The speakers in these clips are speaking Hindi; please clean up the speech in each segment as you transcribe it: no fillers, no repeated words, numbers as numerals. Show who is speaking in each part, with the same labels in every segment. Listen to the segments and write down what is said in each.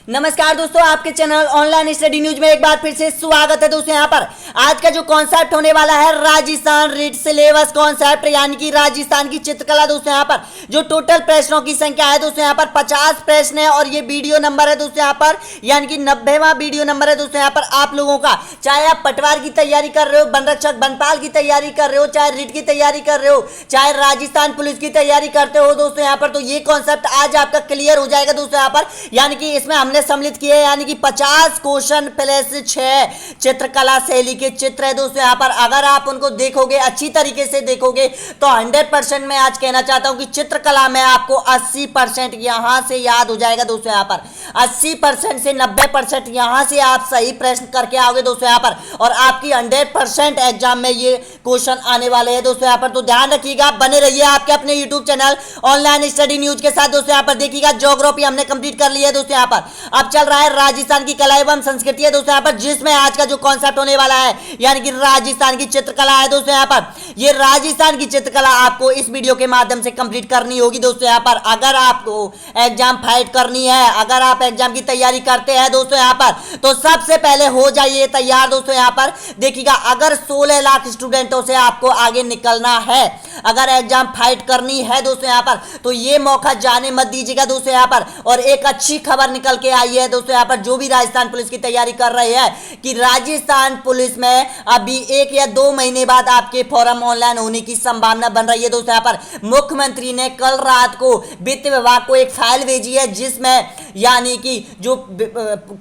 Speaker 1: नमस्कार दोस्तों, आपके चैनल ऑनलाइन स्टडी न्यूज में एक बार फिर से स्वागत है। दोस्तों यहाँ पर आज का जो कॉन्सेप्ट होने वाला है राजस्थान रीट सिलेबस कॉन्सेप्ट, यानी कि राजस्थान की चित्रकला। दोस्तों यहाँ पर जो टोटल प्रश्नों की संख्या है दोस्तों यहाँ पर 50 प्रश्न है और ये वीडियो नंबर है दोस्तों यहाँ पर, यानी कि 90वां वीडियो नंबर है दोस्तों यहाँ पर आप लोगों का। चाहे आप पटवार की तैयारी कर रहे हो, बनरक्षक बनपाल की तैयारी कर रहे हो, चाहे रीट की तैयारी कर रहे हो, चाहे राजस्थान पुलिस की तैयारी करते हो दोस्तों यहाँ पर, तो ये कॉन्सेप्ट आज आपका क्लियर हो जाएगा दोस्तों यहाँ पर। यानी कि इसमें हमने सम्मिलित किए, यानी कि 50 क्वेश्चन प्लस 6 चित्रकला शैली के चित्र है दोस्तों यहाँ पर। अगर आप उनको देखोगे, अच्छी तरीके से देखोगे, तो 100% मैं आज कहना चाहता हूं कि चित्रकला में आपको 80% यहां से याद हो जाएगा दोस्तों यहाँ पर। 80% से 90% यहां से आप सही प्रश्न करके आओगे दोस्तों यहाँ पर, और आपकी 100% एग्जाम में ये क्वेश्चन आने वाले हैं दोस्तों यहाँ पर। तो ध्यान रखिएगा, बने रहिए आपके अपने YouTube channel online study news के साथ दोस्तों यहाँ पर। देखिएगा ज्योग्राफी हमने कंप्लीट कर लिया है दोस्तों यहाँ पर। अब चल रहा है राजस्थान की कला एवं संस्कृति है दोस्तों यहाँ पर, जिसमें आज का जो कॉन्सेप्ट होने वाला है यानी कि राजस्थान की चित्रकला है दोस्तों यहाँ पर। ये राजस्थान की चित्रकला आपको इस वीडियो के माध्यम से कंप्लीट करनी होगी दोस्तों यहाँ पर। अगर आपको एग्जाम फाइट करनी है, अगर आप एग्जाम की तैयारी करते हैं दोस्तों यहाँ पर, तो सबसे पहले हो जाइए तैयार दोस्तों यहाँ पर। देखिएगा, अगर 16 लाख स्टूडेंटों से आपको आगे निकलना है, अगर एग्जाम फाइट करनी है दोस्तों यहाँ पर, तो ये मौका जाने मत दीजिएगा दोस्तों यहाँ पर। और एक अच्छी खबर निकल के आई है दोस्तों यहाँ पर, जो भी राजस्थान पुलिस की तैयारी कर रहे हैं, कि राजस्थान पुलिस में अभी 1 या 2 महीने बाद आपके फॉर्म ऑनलाइन होने की संभावना बन रही है दोस्तों यहाँ पर। मुख्यमंत्री ने कल रात को वित्त विभाग को एक फाइल भेजी है, जिसमें यानी कि जो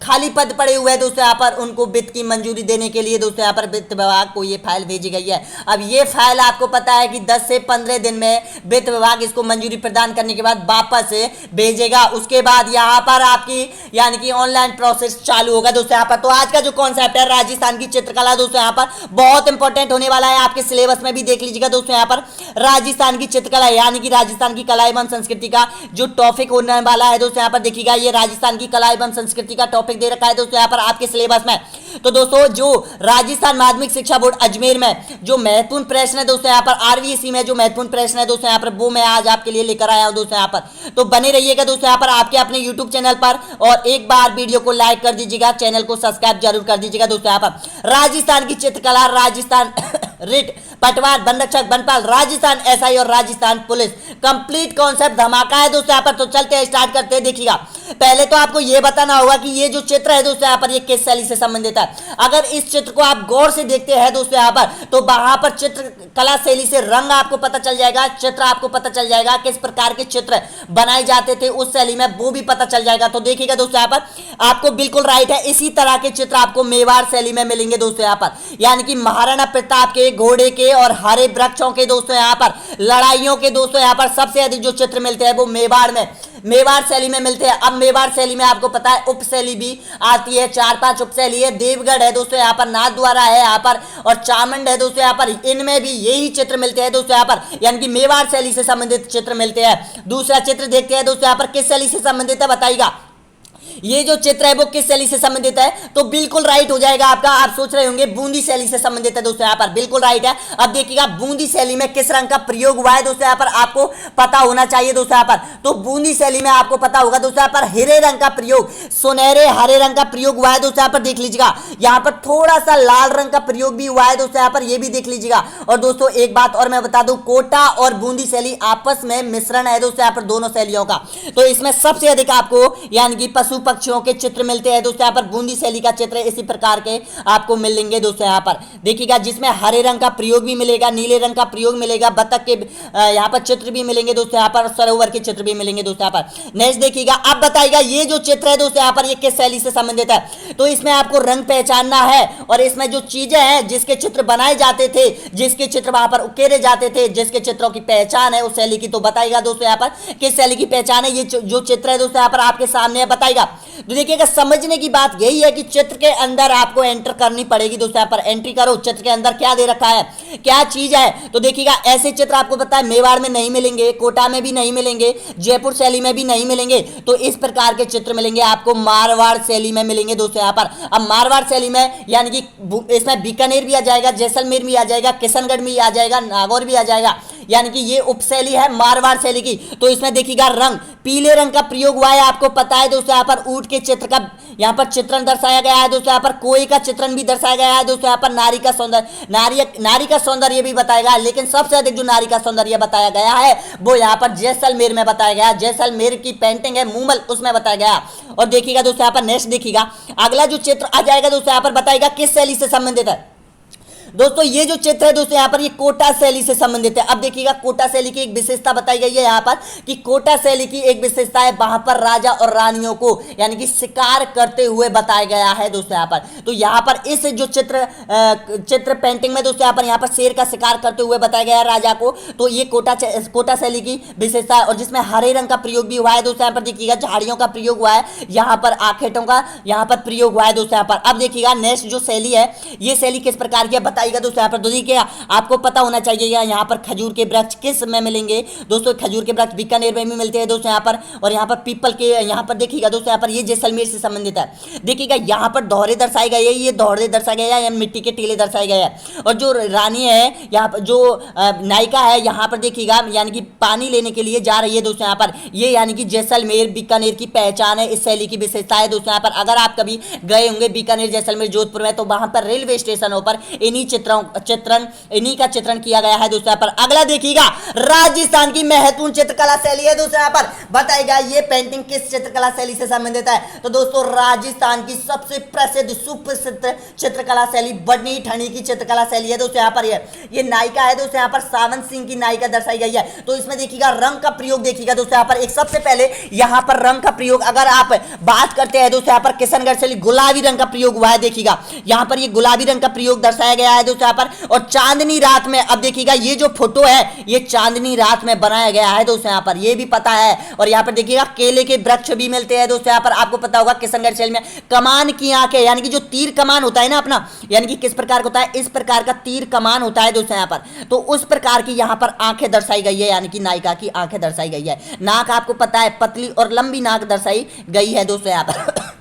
Speaker 1: खाली पद पड़े हुए हैं दोस्तों यहाँ पर, उनको वित्त की मंजूरी देने के लिए दोस्तों यहाँ पर वित्त विभाग को ये फाइल भेजी गई है। अब ये फाइल आपको पता है कि 10 से 15 दिन में वित्त विभाग इसको मंजूरी प्रदान करने के बाद वापस भेजेगा। उसके बाद यहाँ पर आपकी यानी कि ऑनलाइन प्रोसेस चालू होगा दोस्तों यहाँ पर। तो आज का जो कॉन्सेप्ट है राजस्थान की चित्रकला दोस्तों यहाँ पर, बहुत इंपॉर्टेंट होने वाला है। आपके सिलेबस में भी देख लीजिएगा दोस्तों यहाँ पर। राजस्थान की चित्रकला यानी कि राजस्थान की कला एवं संस्कृति का जो टॉपिक होने वाला है दोस्तों यहाँ पर, देखिएगा ये राजस्थान की कला एवं संस्कृति का टॉपिक दे रखा है दोस्तों यहाँ पर आपके सिलेबस में। तो दोस्तों जो राजस्थान माध्यमिक शिक्षा बोर्ड अजमेर में जो महत्वपूर्ण प्रश्न है दोस्तों यहाँ पर, आरवीएसई में जो महत्वपूर्ण प्रश्न है दोस्तों यहाँ पर, वो मैं आज आपके लिए लेकर आया हूं दोस्तों यहाँ पर। तो बने रहिएगा दोस्तों यहाँ पर आपके अपने यूट्यूब चैनल पर, और एक बार वीडियो को लाइक कर दीजिएगा, चैनल को सब्सक्राइब जरूर कर दीजिएगा दोस्तों यहाँ पर। राजस्थान की चित्रकला, राजस्थान रिट, पटवार, बनरक्षक बनपाल, राजस्थान एसआई और राजस्थान पुलिस, कंप्लीट कॉन्सेप्ट धमाका है दोस्तों यहाँ पर। तो चलते हैं, स्टार्ट करते हैं। देखिएगा, पहले तो आपको यह बताना होगा कि ये जो चित्र है दोस्तों यहाँ पर, ये किस शैली से संबंधित है। अगर इस चित्र को आप गौर से देखते हैं दोस्तों यहाँ पर, तो वहां पर चित्रकला शैली से रंग आपको पता चल जाएगा, चित्र आपको पता चल जाएगा, किस प्रकार के चित्र बनाए जाते थे उस शैली में, वो भी पता चल जाएगा। तो देखिएगा दोस्तों यहाँ पर, आपको बिल्कुल राइट है, इसी तरह के चित्र आपको मेवाड़ शैली में मिलेंगे दोस्तों यहाँ पर। यानी कि महाराणा प्रताप के, घोड़े के और हरे वृक्षों के दोस्तों यहाँ पर, लड़ाइयों के दोस्तों यहाँ पर सबसे अधिक जो चित्र मिलते हैं वो मेवाड़ शैली में मिलते हैं। अब मेवाड़ शैली में आपको पता है उप शैली भी आती है, 4-5 उप शैली है। देवगढ़ है दोस्तों यहाँ पर, नाथद्वारा है यहाँ पर, और चामुंड है दोस्तों यहाँ पर। इनमें भी यही चित्र मिलते हैं दोस्तों यहाँ पर, यानी कि मेवाड़ शैली से संबंधित चित्र मिलते हैं। दूसरा चित्र देखते हैं दोस्तों यहाँ पर, किस शैली से संबंधित है बताइएगा। ये जो चित्र है वो किस शैली से संबंधित है, तो बिल्कुल राइट हो जाएगा आपका। आप सोच रहे होंगे बूंदी शैली से संबंधित है दोस्तों यहाँ पर, बिल्कुल राइट है। अब देखिएगा बूंदी शैली में किस रंग का प्रयोग हुआ है दोस्तों यहाँ पर, आपको पता होना चाहिए दोस्तों यहाँ पर। तो बूंदी शैली में आपको पता होगा दोस्तों यहाँ पर, हरे रंग का प्रयोग, सुनहरे हरे रंग का प्रयोग हुआ है दोस्तों यहाँ पर। देख लीजिएगा, यहाँ पर थोड़ा सा लाल रंग का प्रयोग भी हुआ है दोस्तों यहाँ पर, ये भी देख लीजिएगा। और दोस्तों एक बात और मैं बता दूं, कोटा और बूंदी शैली आपस में मिश्रण है दोस्तों यहाँ पर, दोनों शैलियों का। तो इसमें सबसे अधिक आपको यानी कि पशु पक्षियों के चित्र मिलते हैं दोस्तों यहाँ पर। बूंदी शैली का चित्र इसी प्रकार के आपको मिलेंगे दोस्तों यहाँ पर। देखिएगा, जिसमें हरे रंग का प्रयोग भी मिलेगा, नीले रंग का प्रयोग मिलेगा, बतख के यहाँ पर चित्र भी मिलेंगे दोस्तों यहाँ पर, सरोवर के चित्र भी मिलेंगे दोस्तों यहाँ पर। नेक्स्ट देखिएगा, अब बताइएगा ये जो चित्र है दोस्तों यहाँ पर, ये किस शैली से संबंधित है। तो इसमें आपको रंग पहचानना है, और इसमें जो चीजें हैं जिसके चित्र बनाए जाते थे, जिसके चित्र वहां पर उकेरे जाते थे, जिसके चित्रों की पहचान है उस शैली की, तो बताइएगा दोस्तों यहाँ पर किस शैली की पहचान है। ये जो चित्र है दोस्तों यहाँ पर आपके सामने है, बताइएगा। तो देखिएगा, समझने की बात यही है कि चित्र के अंदर आपको एंटर करनी पड़ेगी दोस्तों यहाँ पर। एंट्री करो, चित्र के अंदर क्या दे रखा है, क्या चीज है। तो देखिएगा, ऐसे चित्र आपको पता है मेवाड़ में नहीं मिलेंगे, कोटा में भी नहीं मिलेंगे, जयपुर शैली में भी नहीं मिलेंगे। तो इस प्रकार के चित्र मिलेंगे आपको मारवाड़ शैली में मिलेंगे दोस्तों यहाँ पर। अब मारवाड़ शैली में यानी कि इसमें बीकानेर भी आ जाएगा, जैसलमेर भी आ जाएगा, किशनगढ़ भी आ जाएगा, नागौर भी आ जाएगा। यानी कि ये उपशैली है मारवाड़ शैली की। तो इसमें देखिएगा रंग, पीले रंग का प्रयोग हुआ है, आपको पता है दोस्तों। यहाँ पर ऊंट के चित्र का यहाँ पर चित्रण दर्शाया गया है दोस्तों। यहाँ पर कोई का चित्रण भी दर्शाया गया है दोस्तों। यहाँ पर नारी का सौंदर्य, नारी का सौंदर्य भी बताया गया है, लेकिन सबसे अधिक जो नारी का सौंदर्य बताया गया है वो यहाँ पर जैसलमेर में बताया गया है। जैसलमेर की पेंटिंग है मूमल, उसमें बताया गया। और देखिएगा दोस्तों यहाँ पर नेक्स्ट देखिएगा अगला जो चित्र आ जाएगा दोस्तों, यहाँ पर बताएगा किस शैली से संबंधित है। दोस्तों ये जो चित्र है दोस्तों यहाँ पर ये कोटा शैली से संबंधित है। अब देखिएगा कोटा शैली की एक विशेषता बताई गई है यहाँ पर कि कोटा शैली की एक विशेषता है वहां पर राजा और रानियों को यानी कि शिकार करते हुए बताया गया है दोस्तों यहाँ पर। तो यहाँ पर इस जो चित्र पेंटिंग में दोस्तों यहाँ पर शेर का शिकार करते हुए बताया गया है राजा को। तो ये कोटा शैली की विशेषता है। और जिसमें हरे रंग का प्रयोग भी हुआ है दोस्तों यहाँ पर, देखिएगा झाड़ियों का प्रयोग हुआ है, यहाँ पर आखेटों का यहाँ पर प्रयोग हुआ है दोस्तों यहाँ पर। अब देखिएगा नेक्स्ट जो शैली है ये शैली किस प्रकार की है दोस्तों यहाँ पर। तो देखिए आपको पता होना चाहिए यहाँ पर खजूर के वृक्ष किस में मिलेंगे दोस्तों। खजूर के वृक्ष बीकानेर में भी मिलते हैं दोस्तों यहाँ पर। और यहाँ पर पीपल के यहाँ पर देखिएगा दोस्तों यहाँ पर ये जैसलमेर से संबंधित है। देखिएगा यहाँ पर दोहरे दर्शाए गए हैं, ये दोहरे दर्शाए गए हैं, मिट्टी के टीले दर्शाए गए हैं। और जो रानी है यहाँ पर, जो नायिका है यहाँ पर देखिएगा यानी कि पानी लेने के लिए जा रही है दोस्तों यहाँ पर। ये यानी कि जैसलमेर बीकानेर की पहचान है, इस शैली की विशेषता है दोस्तों यहाँ पर। अगर आप कभी गए होंगे बीकानेर जैसलमेर जोधपुर में तो वहां पर रेलवे स्टेशनों पर इन्हीं का चित्रण किया गया है दोस्तों यहाँ पर। अगला देखिएगा राजस्थान की महत्वपूर्ण चित्रकला शैली है दोस्तों यहाँ पर। बताएगा ये पेंटिंग किस चित्रकला शैली से संबंधित है। तो दोस्तों राजस्थान की सबसे प्रसिद्ध सुप्रसिद्ध चित्रकला शैली बनी ठनी की चित्रकला शैली है दोस्तों यहाँ पर। ये नायिका है दोस्तों यहाँ पर, सावंत सिंह की नायिका दर्शाई गई है। तो इसमें देखिएगा रंग का प्रयोग देखिएगा दोस्तों यहाँ पर। एक सबसे पहले यहाँ पर रंग का प्रयोग अगर आप बात करते हैं दोस्तों यहाँ पर किशनगढ़ शैली, गुलाबी रंग का प्रयोग हुआ है। देखिएगा यहाँ पर ये गुलाबी रंग का प्रयोग दर्शाया गया है दोस्तों यहाँ पर। और चांदनी रात में, अब देखिएगा ये जो फोटो है ये चांदनी रात में बनाया गया है दोस्तों यहाँ पर, ये भी पता है। और यहाँ पर देखिएगा केले के वृक्ष भी मिलते हैं दोस्तों यहाँ पर। आपको पता होगा किशनगढ़ शैली में कमान की आंखें यानी कि जो तीर कमान होता है ना अपना, यानी कि किस प्रकार का होता है, इस प्रकार का तीर कमान होता है दोस्तों यहाँ पर। तो उस प्रकार की यहाँ पर आंखें दर्शाई गई है, यानी कि नायिका की आंखें दर्शाई गई है। नाक आपको पता है पतली और लंबी नाक दर्शाई गई है दोस्तों यहाँ पर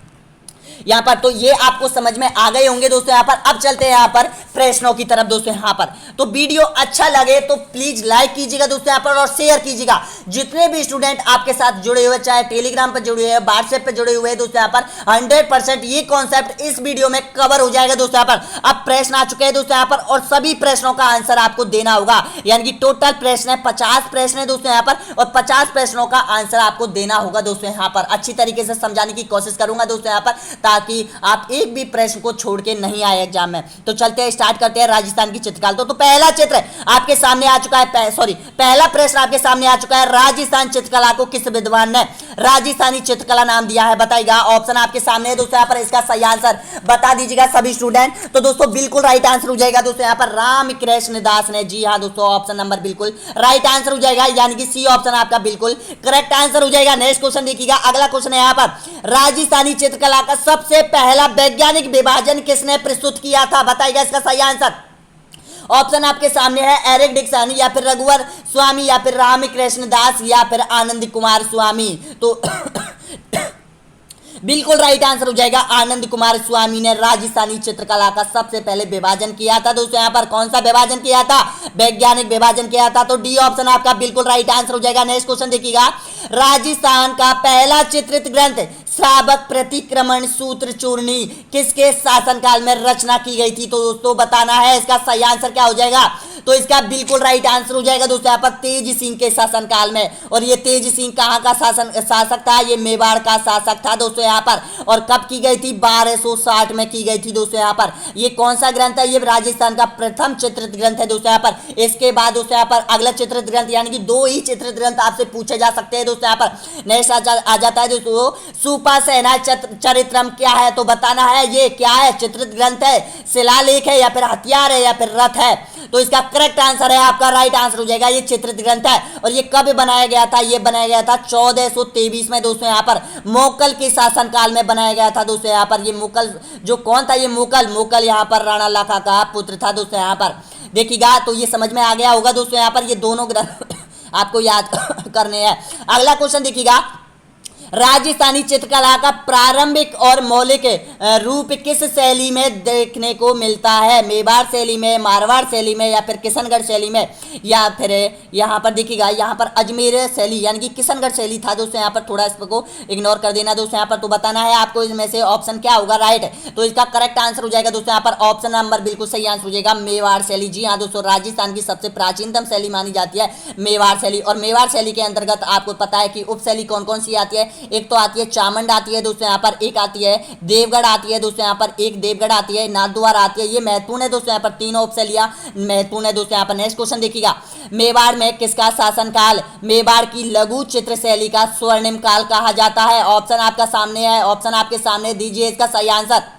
Speaker 1: यहाँ पर। तो ये आपको समझ में आ गए होंगे दोस्तों यहाँ पर। अब चलते हैं यहाँ पर प्रश्नों की तरफ दोस्तों यहाँ पर। तो वीडियो अच्छा लगे तो प्लीज लाइक कीजिएगा दोस्तों यहाँ पर और शेयर कीजिएगा। जितने भी स्टूडेंट आपके साथ जुड़े हुए, चाहे टेलीग्राम पर जुड़े हुए, व्हाट्सएप पर जुड़े हुए दोस्तों यहाँ पर, 100% ये कॉन्सेप्ट इस वीडियो में कवर हो जाएगा दोस्तों यहाँ पर। अब प्रश्न आ चुके हैं दोस्तों यहाँ पर और सभी प्रश्नों का आंसर आपको देना होगा। यानी कि टोटल प्रश्न है 50 प्रश्न है दोस्तों यहाँ पर और 50 प्रश्नों का आंसर आपको देना होगा दोस्तों यहाँ पर। अच्छी तरीके से समझाने की कोशिश करूंगा दोस्तों यहाँ पर, ताकि आप एक भी प्रश्न को छोड़ के नहीं आए एग्जाम में। तो चलते हैं, स्टार्ट करते हैं राजस्थान की चित्रकला। तो पहला चित्र आपके सामने आ चुका है, पहला प्रश्न आपके सामने आ चुका है। राजस्थान चित्रकला को किस विद्वान ने राजस्थानी चित्रकला नाम दिया है? बताइएगा। ऑप्शन आपके सामने है दोस्तों यहाँ पर, इसका सही आंसर बता दीजिएगा सभी स्टूडेंट। तो दोस्तों बिल्कुल राइट आंसर हो जाएगा दोस्तों यहाँ पर रामकृष्ण दास ने। जी हाँ दोस्तों, ऑप्शन नंबर बिल्कुल राइट आंसर हो जाएगा, यानी कि सी ऑप्शन आपका बिल्कुल करेक्ट आंसर हो जाएगा। नेक्स्ट क्वेश्चन देखिएगा, अगला क्वेश्चन है यहाँ पर, राजस्थानी चित्रकला का सबसे पहला वैज्ञानिक विभाजन किसने प्रस्तुत किया था? बताइएगा इसका सही आंसर। ऑप्शन आपके सामने है एरिक डिक्सन या फिर रघुवर स्वामी या फिर रामकृष्ण दास या फिर आनंद कुमार स्वामी। तो बिल्कुल राइट आंसर हो जाएगा आनंद कुमार स्वामी ने राजस्थानी चित्रकला का सबसे पहले विभाजन किया था दोस्तों यहाँ पर। कौन सा विभाजन किया था? वैज्ञानिक विभाजन किया था। तो डी ऑप्शन आपका बिल्कुल राइट आंसर हो जाएगा। नेक्स्ट क्वेश्चन देखिएगा, राजस्थान का पहला चित्रित ग्रंथ श्रावक प्रतिक्रमण सूत्र चूर्णी किसके शासनकाल में रचना की गई थी? तो दोस्तों बताना है इसका सही आंसर क्या हो जाएगा। तो इसका बिल्कुल राइट आंसर हो जाएगा दोस्तों यहाँ पर तेज सिंह के शासनकाल में। और ये तेज सिंह कहाँ का शासक था? ये मेवाड़ का शासक था दोस्तों यहाँ पर। और कब की गई थी? 1260 में की गई थी दोस्तों यहाँ पर। ये कौन सा ग्रंथ है? ये राजस्थान का प्रथम चित्रित ग्रंथ है दोस्तों यहाँ पर। इसके बाद दोस्तों यहाँ पर अगला चित्रित ग्रंथ, यानी कि 2 ही चित्रित ग्रंथ आपसे पूछे जा सकते हैं दोस्तों यहाँ पर। नेक्स्ट आ जाता है दोस्तों सुपा सेना चरित्रम क्या है? तो बताना है ये क्या है? चित्रित ग्रंथ है, शिलालेख है या फिर हथियार है या फिर रथ है? तो इसका करेक्ट आंसर है आपका राइट आंसर हो जाएगा, ये चित्रित ग्रंथ है। और ये कब बनाया गया था? ये बनाया गया था 1423 में दोस्तों यहाँ पर, मोकल के शासनकाल में बनाया गया था दोस्तों यहाँ पर। ये मोकल जो कौन था? ये मोकल यहाँ पर राणा लाखा का पुत्र था दोस्तों यहाँ पर। देखिएगा तो ये समझ में आ गया होगा दोस्तों यहाँ पर, ये दोनों ग्रंथ आपको याद करने हैं। अगला क्वेश्चन देखिएगा, राजस्थानी चित्रकला का प्रारंभिक और मौलिक रूप किस शैली में देखने को मिलता है? मेवाड़ शैली में, मारवाड़ शैली में, या फिर किशनगढ़ शैली में, या फिर यहाँ पर देखिएगा यहाँ पर अजमेर शैली यानी कि किशनगढ़ शैली था दोस्तों। यहाँ पर थोड़ा इसको इग्नोर कर देना दोस्तों। यहाँ पर तो बताना है आपको इसमें से ऑप्शन क्या होगा राइट। तो इसका करेक्ट आंसर हो जाएगा दोस्तों यहाँ पर ऑप्शन नंबर बिल्कुल सही आंसर हो जाएगा मेवाड़ शैली। जी हाँ दोस्तों, राजस्थान की सबसे प्राचीनतम शैली मानी जाती है मेवाड़ शैली। और मेवाड़ शैली के अंतर्गत आपको पता है कि उप शैली कौन कौन सी आती है। एक तो आती है चामंड आती है दोस्तों यहाँ पर, एक आती है देवगढ़ आती है दोस्तों यहाँ पर, एक देवगढ़ आती है, नाथद्वार आती है। ये महत्वपूर्ण है दोस्तों यहाँ पर, तीनों उपशैलियां महत्वपूर्ण है दोस्तों यहाँ पर। नेक्स्ट क्वेश्चन देखिएगा, मेवाड़ में किसका शासनकाल मेवाड़ की लघु चित्र शैली का स्वर्णिम काल कहा जाता है? ऑप्शन आपका सामने है, ऑप्शन आपके सामने दीजिए इसका सही आंसर।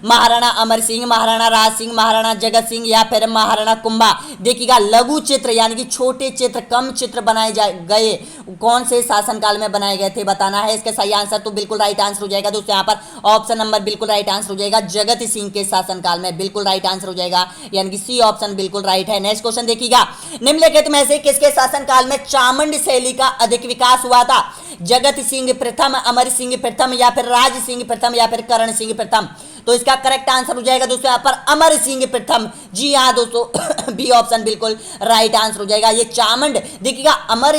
Speaker 1: महाराणा अमर सिंह, महाराणा राज सिंह, महाराणा जगत सिंह, या फिर महाराणा कुंभा। देखिएगा लघु चित्र यानी कि छोटे चित्र, कम चित्र बनाए गए कौन से शासनकाल में बनाए गए थे बताना है। इसका सही आंसर तो बिल्कुल राइट आंसर हो जाएगा दोस्तों यहाँ पर ऑप्शन नंबर बिल्कुल राइट आंसर हो जाएगा जगत सिंह के शासनकाल में, बिल्कुल राइट आंसर हो जाएगा, यानी कि सी ऑप्शन बिल्कुल राइट है। नेक्स्ट क्वेश्चन देखिएगा, निम्नलिखित में से किसके शासनकाल में चामंड शैली का अधिक विकास हुआ था? जगत सिंह प्रथम, अमर सिंह प्रथम, या फिर राज सिंह प्रथम, या फिर करण सिंह प्रथम? तो इसका करेक्ट आंसर हो जाएगा दोस्तों यहाँ पर अमर सिंह प्रथम। जी हाँ दोस्तों, बी ऑप्शन बिल्कुल राइट आंसर हो जाएगा। ये चामंड देखिएगा अमर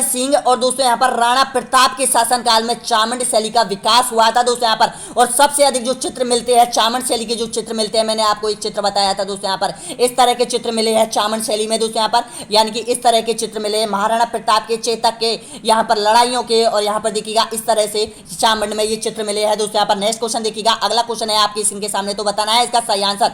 Speaker 1: सिंह और दोस्तों यहाँ पर राणा प्रताप के शासनकाल में चामंड शैली का विकास हुआ था दोस्तों यहाँ पर। और सबसे अधिक जो चित्र मिलते हैं चामंड शैली के, जो चित्र मिलते हैं, मैंने आपको एक चित्र बताया था दोस्तों यहाँ पर, इस तरह के चित्र मिले हैं चामंड शैली में दोस्तों यहाँ पर, यानी कि इस तरह के चित्र मिले हैं महाराणा प्रताप के, चेतक के, यहाँ पर लड़ाइयों के, और यहाँ पर देखिएगा इस तरह से चामंड में ये चित्र मिले हैं दोस्तों यहाँ पर। नेक्स्ट क्वेश्चन देखिएगा, अगला क्वेश्चन है आपके इनके सामने, तो बताना है इसका सही आंसर।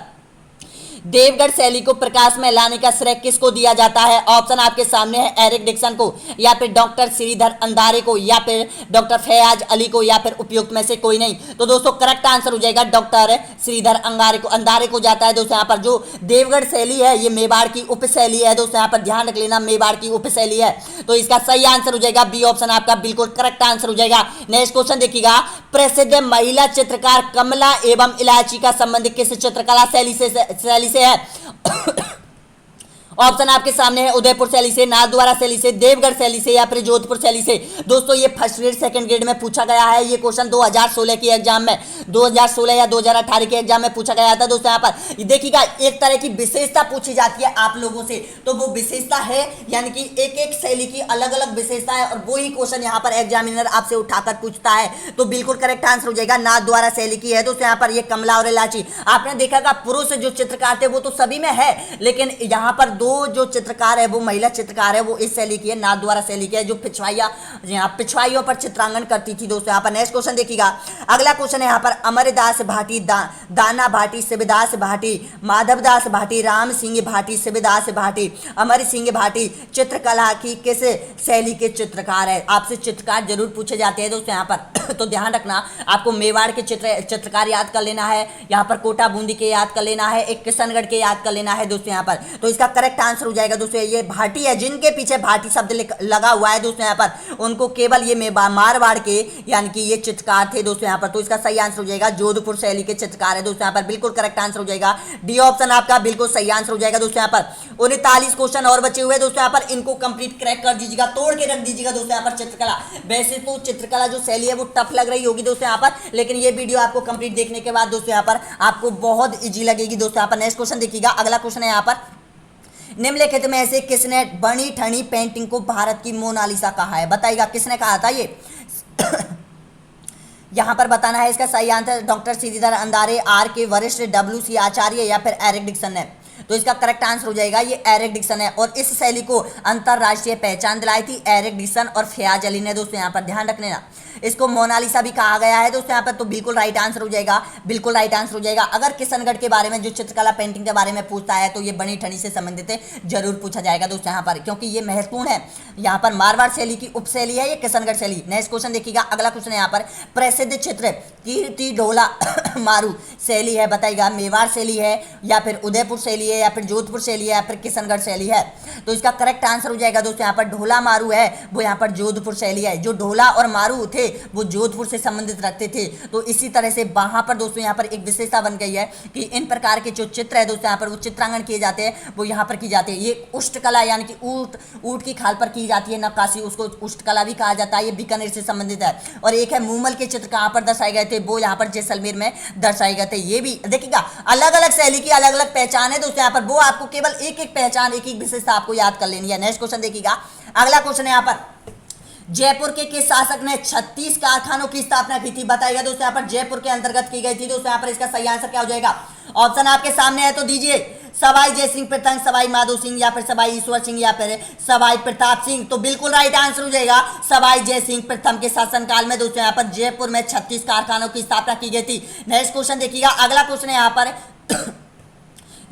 Speaker 1: देवगढ़ शैली को प्रकाश में लाने का श्रेय किसको दिया जाता है? ऑप्शन आपके सामने है एरिक डिक्सन को, या फिर डॉक्टर श्रीधर अंधारे को, या फिर डॉक्टर फैयाज अली को, या फिर उपयुक्त में से कोई नहीं। तो दोस्तों करेक्ट आंसर हो जाएगा डॉक्टर श्रीधर अंधारे को जाता है दोस्तों यहाँ पर। जो देवगढ़ शैली है ये मेवाड़ की उपशैली है दोस्तों यहाँ पर, ध्यान रख लेना मेवाड़ की उपशैली है। तो इसका सही आंसर हो जाएगा बी ऑप्शन आपका बिल्कुल करेक्ट आंसर हो जाएगा। नेक्स्ट क्वेश्चन देखिएगा, प्रसिद्ध महिला चित्रकार कमला एवं इलायची का संबंध किस चित्रकला शैली से है? ऑप्शन आपके सामने है उदयपुर शैली से, नाथद्वारा शैली से, देवगढ़ शैली से, या फिर जोधपुर शैली से। दोस्तों ये फर्स्ट ग्रेड सेकंड ग्रेड में पूछा गया है। ये क्वेश्चन 2016 के एग्जाम में, 2016 या 2018 के एग्जाम में पूछा गया था दोस्तों यहाँ पर। देखिएगा एक तरह की विशेषता पूछी जाती है आप लोगों से, तो वो विशेषता है यानी कि एक एक शैली की अलग अलग विशेषता है, और वो ही क्वेश्चन यहाँ पर एग्जामिनर आपसे उठाकर पूछता है। तो बिल्कुल करेक्ट आंसर हो जाएगा नाथद्वारा शैली की है दोस्तों यहाँ पर ये कमला और इलायची। आपने देखा था पुरुष जो चित्रकार थे वो तो सभी में है, लेकिन यहाँ पर दो जो चित्रकार है वो महिला चित्रकार है, वो इस शैली की है, नाथद्वारा शैली की है, जो पिछवाइयों पर चित्रांकन करती थी दोस्तों यहाँ पर। नेक्स्ट क्वेश्चन देखिएगा, अगला क्वेश्चन है यहाँ पर अमरदास भाटी, दाना भाटी, शिवदास भाटी, माधवदास भाटी, राम सिंह भाटी, शिवदास भाटी, अमर सिंह भाटी चित्रकला की किस शैली के चित्रकार है? आपसे चित्रकार जरूर पूछे जाते हैं दोस्तों यहाँ पर। तो ध्यान रखना, आपको मेवाड़ के चित्रकार याद कर लेना है, यहाँ पर कोटा बूंदी के याद कर लेना है, एक किशनगढ़ के याद कर लेना है दोस्तों यहाँ पर। तो इसका करेक्ट आंसर हो जाएगा दोस्तों ये भाटी है, जिनके पीछे भाटी शब्द लगा हुआ है दोस्तों यहाँ पर, उनको केवल ये मारवाड़ के यानी कि ये चित्रकार थे दोस्तों यहाँ पर। तो इसका सही आंसर हो जाएगा जोधपुर शैली के चित्रकार है दोस्तों यहाँ पर, बिल्कुल करेक्ट आंसर हो जाएगा डी ऑप्शन आपका बिल्कुल सही आंसर हो जाएगा दोस्तों यहाँ पर। 39 क्वेश्चन और बचे हुए दोस्तों यहाँ पर, इनको कंप्लीट क्रैक कर दीजिएगा, तोड़ के रख दीजिएगा दोस्तों यहाँ पर चित्रकला। वैसे तो चित्रकला जो शैली है वो टफ लग रही होगी दोस्तों यहाँ पर, लेकिन ये वीडियो आपको कंप्लीट देखने के बाद दोस्तों यहाँ पर आपको बहुत इजी लगेगी दोस्तों यहाँ पर। नेक्स्ट क्वेश्चन देखिएगा, अगला क्वेश्चन है यहाँ पर, निम्नलिखित में से किसने बनी ठनी पेंटिंग को भारत की मोनालिसा कहा है? बताइएगा किसने कहा था ये। यहां पर बताना है इसका सही आंसर डॉक्टर श्रीधर अंधारे, आर के वरिष्ठ, WC आचार्य, या फिर एरिक डिक्सन ने। तो इसका करेक्ट आंसर हो जाएगा ये एरिक डिक्सन है, और इस शैली को अंतरराष्ट्रीय पहचान दिलाई थी एरिक डिक्सन और फयाज अली ने दोस्तों यहाँ पर, ध्यान रख लेना। इसको मोनालिसा भी कहा गया है दोस्तों यहाँ पर, तो बिल्कुल राइट आंसर हो जाएगा, बिल्कुल राइट आंसर हो जाएगा। अगर किशनगढ़ के बारे में जो चित्रकला पेंटिंग के बारे में पूछता है तो ये बनी ठनी से संबंधित जरूर पूछा जाएगा दोस्तों यहाँ पर, क्योंकि ये महत्वपूर्ण है। यहाँ पर मारवाड़ शैली की उपशैली है ये किशनगढ़ शैली। नेक्स्ट क्वेश्चन देखिएगा, अगला क्वेश्चन है यहाँ पर, प्रसिद्ध चित्र कीर्ति ढोला मारू शैली है, बताइएगा मेवाड़ शैली है या फिर उदयपुर शैली है या फिर जोधपुर शैली है या फिर किशनगढ़ शैली है। तो इसका करेक्ट आंसर हो जाएगा दोस्तों यहाँ पर ढोला मारू है, वो यहाँ पर जोधपुर शैली है। जो ढोला और मारू थे वो जोधपुर से संबंधित रखते थे। तो इसी तरह से वहां पर दोस्तों यहाँ पर एक विशेषता बन गई है कि इन प्रकार के जो चित्र है दोस्तों यहाँ पर वो चित्रांकन किए जाते हैं, वो यहाँ पर की जाते हैं। ये उष्टकला यानी कि ऊंट की खाल पर की जाती है नक्काशी, उसको उष्टकला भी कहा जाता है। ये बीकानेर से संबंधित है। और एक है मूमल के चित्र कहाँ पर दर्शाए गए थे, वो यहाँ पर जैसलमेर में दर्शाए गए थे। ये भी देखिएगा अलग अलग शैली की अलग अलग पहचान है दोस्तों यहाँ पर, वो आपको केवल एक एक पहचान एक एक विशेषता आपको याद कर लेनी है। नेक्स्ट क्वेश्चन देखिएगा, अगला क्वेश्चन है यहाँ पर, जयपुर के किस शासक ने 36 कारखानों की स्थापना की थी, बताइएगा दोस्तों यहाँ पर जयपुर के अंतर्गत की गई थी। दोस्तों यहाँ पर इसका सही आंसर क्या हो जाएगा, ऑप्शन आपके सामने है तो दीजिए, सवाई जयसिंह प्रथम, सवाई माधो सिंह या फिर सवाई ईश्वर सिंह या फिर सवाई प्रताप सिंह। तो बिल्कुल राइट आंसर हो जाएगा सवाई जयसिंह प्रथम के शासनकाल में दोस्तों यहाँ पर जयपुर में 36 कारखानों की स्थापना की गई थी। नेक्स्ट क्वेश्चन देखिएगा, अगला क्वेश्चन है यहाँ पर,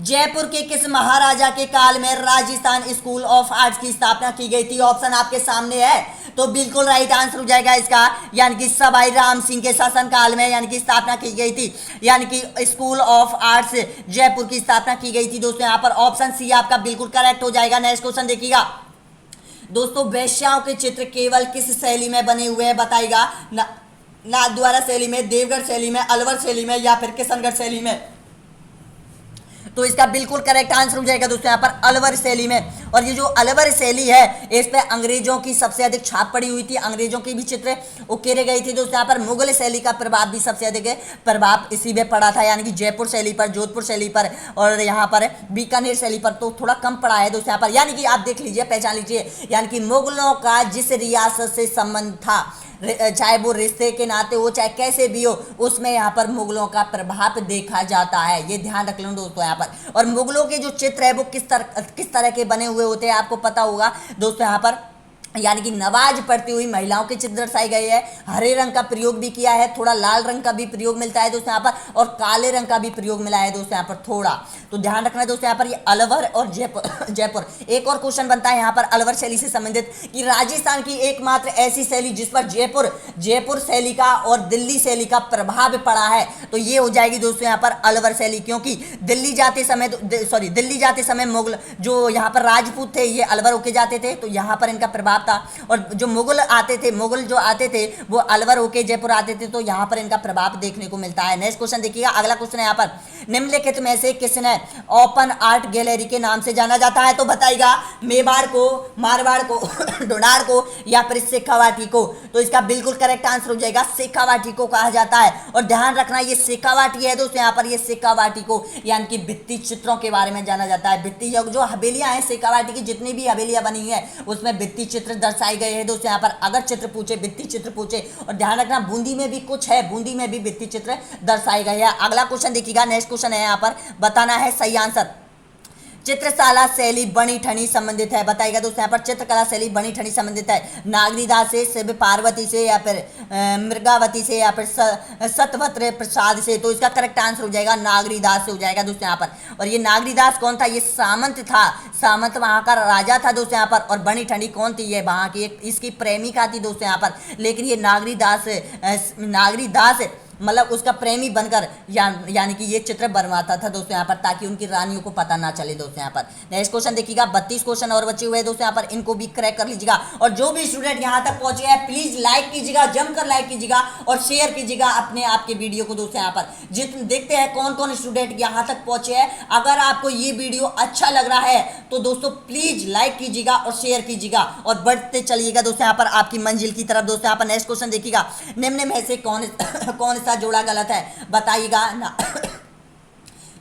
Speaker 1: जयपुर के किस महाराजा के काल में राजस्थान स्कूल ऑफ आर्ट्स की स्थापना की गई थी, ऑप्शन आपके सामने है तो बिल्कुल राइट आंसर हो जाएगा इसका, यानी कि सवाई राम सिंह के शासनकाल में यानी कि स्थापना की गई थी, यानी कि स्कूल ऑफ आर्ट्स जयपुर की स्थापना की गई थी। दोस्तों यहाँ पर ऑप्शन सी आपका बिल्कुल करेक्ट हो जाएगा। नेक्स्ट क्वेश्चन देखिएगा दोस्तों, वेश्याओं के चित्र केवल किस शैली में बने हुए हैं, बताइएगा नाथद्वारा शैली में, देवगढ़ शैली में, अलवर शैली में या फिर किशनगढ़ शैली में। तो इसका बिल्कुल करेक्ट आंसर हो जाएगा दोस्तों यहाँ पर अलवर शैली में। और ये जो अलवर शैली है इस पे अंग्रेजों की सबसे अधिक छाप पड़ी हुई थी, अंग्रेजों की भी चित्र उकेरे गई थी। दोस्तों यहाँ पर मुगल शैली का प्रभाव भी सबसे अधिक प्रभाव इसी में पड़ा था, यानी कि जयपुर शैली पर, जोधपुर शैली पर और यहाँ पर बीकानेर शैली पर तो थोड़ा कम पड़ा है दोस्तों यहाँ पर। यानी कि आप देख लीजिए, पहचान लीजिए, यानी कि मुगलों का जिस रियासत से संबंध था, चाहे वो रिश्ते के नाते हो चाहे कैसे भी हो, उसमें यहाँ पर मुगलों का प्रभाव देखा जाता है। ये ध्यान रख लो दोस्तों यहाँ पर। और मुगलों के जो चित्र है वो किस तरह के बने हुए होते हैं आपको पता होगा दोस्तों यहाँ पर, यानी कि नमाज पढ़ती हुई महिलाओं के चित्र दर्शाए गए हैं। हरे रंग का प्रयोग भी किया है, थोड़ा लाल रंग का भी प्रयोग मिलता है दोस्तों यहाँ पर, और काले रंग का भी प्रयोग मिला है दोस्तों यहाँ पर थोड़ा। तो ध्यान रखना दोस्तों यहाँ पर ये अलवर और जयपुर। एक और क्वेश्चन बनता है यहाँ पर अलवर शैली से संबंधित कि राजस्थान की एकमात्र ऐसी शैली जिस पर जयपुर शैली का और दिल्ली शैली का प्रभाव पड़ा है, तो ये हो जाएगी दोस्तों यहाँ पर अलवर शैली। क्योंकि दिल्ली जाते समय मुगल जो यहाँ पर राजपूत थे ये अलवर होके जाते थे, तो यहाँ पर इनका प्रभाव था। और जो मुगल जो आते थे वो अलवर होके जयपुर आते थे, तो यहाँ पर इनका प्रभाव देखने को मिलता है। नेक्स्ट क्वेश्चन देखिएगा, अगला क्वेश्चन है यहाँ पर, निम्नलिखित में से किसने ओपन आर्ट गैलरी के नाम से जाना जाता है, तो बताइएगा मेवाड़ को, मारवाड़ को, डोनार को या फिर शेखावाटी को। तो इसका बिल्कुल करेक्ट आंसर हो जाएगा शेखावाटी को कहा जाता है। और ध्यान रखना ये शेखावाटी है दोस्तों यहाँ पर, ये शेखावाटी को यानी कि भित्ति चित्रों के बारे में जाना जाता है। भित्ति जो हवेलियां हैं शेखावाटी की, जितनी भी हवेलियां बनी है उसमें भित्ति चित्र दर्शाए गए हैं दोस्तों यहाँ पर। अगर चित्र पूछे, भित्ति चित्र पूछे, और ध्यान रखना बूंदी में भी कुछ है, बूंदी में भी भित्ति चित्र दर्शाए गए हैं। अगला क्वेश्चन देखिएगा, नेक्स्ट क्वेश्चन है यहाँ पर, बताना है सही आंसर। चित्रशाला शैली बनी ठनी संबंधित है, बताइएगा दोस्तों यहाँ पर चित्रकला शैली बनी ठनी संबंधित है नागरीदास से, शिव पार्वती से या फिर मृगावती से या फिर सतभद्र प्रसाद से। तो इसका करेक्ट आंसर हो जाएगा नागरीदास से हो जाएगा दोस्तों यहाँ पर। और ये नागरीदास कौन था, ये सामंत था, सामंत वहाँ का राजा था दोस्तों यहाँ पर। और बनी ठनी कौन थी, ये वहाँ की इसकी प्रेमिका थी दोस्तों यहाँ पर। लेकिन ये नागरीदास मतलब उसका प्रेमी बनकर यानी कि ये चित्र बनवाता था दोस्तों यहाँ पर, ताकि उनकी रानियों को पता ना चले दोस्तों यहाँ पर। नेक्स्ट क्वेश्चन देखिएगा, 32 क्वेश्चन और बचे हुए हैं दोस्तों यहाँ पर, इनको भी क्रैक कर लीजिएगा। और जो भी स्टूडेंट यहाँ तक पहुंचे हैं प्लीज लाइक कीजिएगा, जमकर लाइक कीजिएगा और शेयर कीजिएगा अपने आपके वीडियो को दोस्तों यहाँ पर। देखते हैं कौन कौन स्टूडेंट यहाँ तक पहुंचे हैं। अगर आपको ये वीडियो अच्छा लग रहा है तो दोस्तों प्लीज लाइक कीजिएगा और शेयर कीजिएगा और बढ़ते चलिएगा दोस्तों यहाँ पर आपकी मंजिल की तरफ। दोस्तों यहाँ पर नेक्स्ट क्वेश्चन देखिएगा, निम्न में से कौन सा जोड़ा गलत है, बताइएगा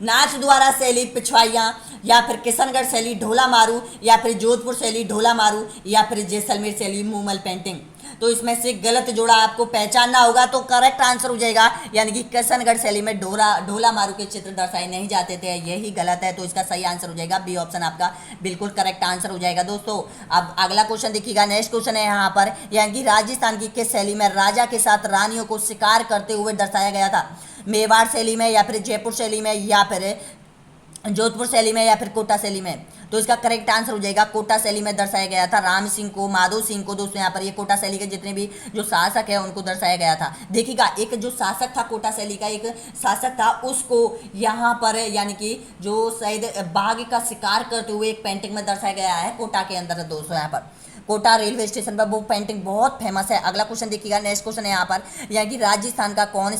Speaker 1: नाच द्वारा शैली पिछवाइयाँ या फिर किशनगढ़ शैली ढोला मारू या फिर जोधपुर शैली ढोला मारू या फिर जैसलमेर शैली मूमल पेंटिंग। तो इसमें से गलत जोड़ा आपको पहचानना होगा। तो करेक्ट आंसर हो जाएगा यानी कि किशनगढ़ शैली में ढोला मारू के चित्र दर्शाए नहीं जाते थे, यही गलत है। तो इसका सही आंसर हो जाएगा बी ऑप्शन, आपका बिल्कुल करेक्ट आंसर हो जाएगा दोस्तों। अब अगला क्वेश्चन देखिएगा, नेक्स्ट क्वेश्चन है यहाँ पर, यानी कि राजस्थान की किस शैली में राजा के साथ रानियों को शिकार करते हुए दर्शाया गया था, मेवाड़ शैली में या फिर जयपुर शैली में या फिर जोधपुर शैली में या फिर कोटा शैली में? तो इसका करेक्ट आंसर हो जाएगा कोटा शैली में दर्शाया गया था। राम सिंह को, माधो सिंह को दोस्तों यहाँ पर ये कोटा शैली के जितने भी जो शासक है उनको दर्शाया गया था। देखिएगा एक जो शासक था कोटा शैली का, एक शासक था, उसको यहाँ पर यानी कि जो शायद बाघ का शिकार करते हुए एक पेंटिंग में दर्शाया गया है कोटा के अंदर दोस्तों यहाँ पर। कोटा रेलवे स्टेशन पर वो पेंटिंग बहुत फेमस है। अगला क्वेश्चन देखिएगा, नेक्स्ट क्वेश्चन है यहाँ पर, यानी कि राजस्थान का कौन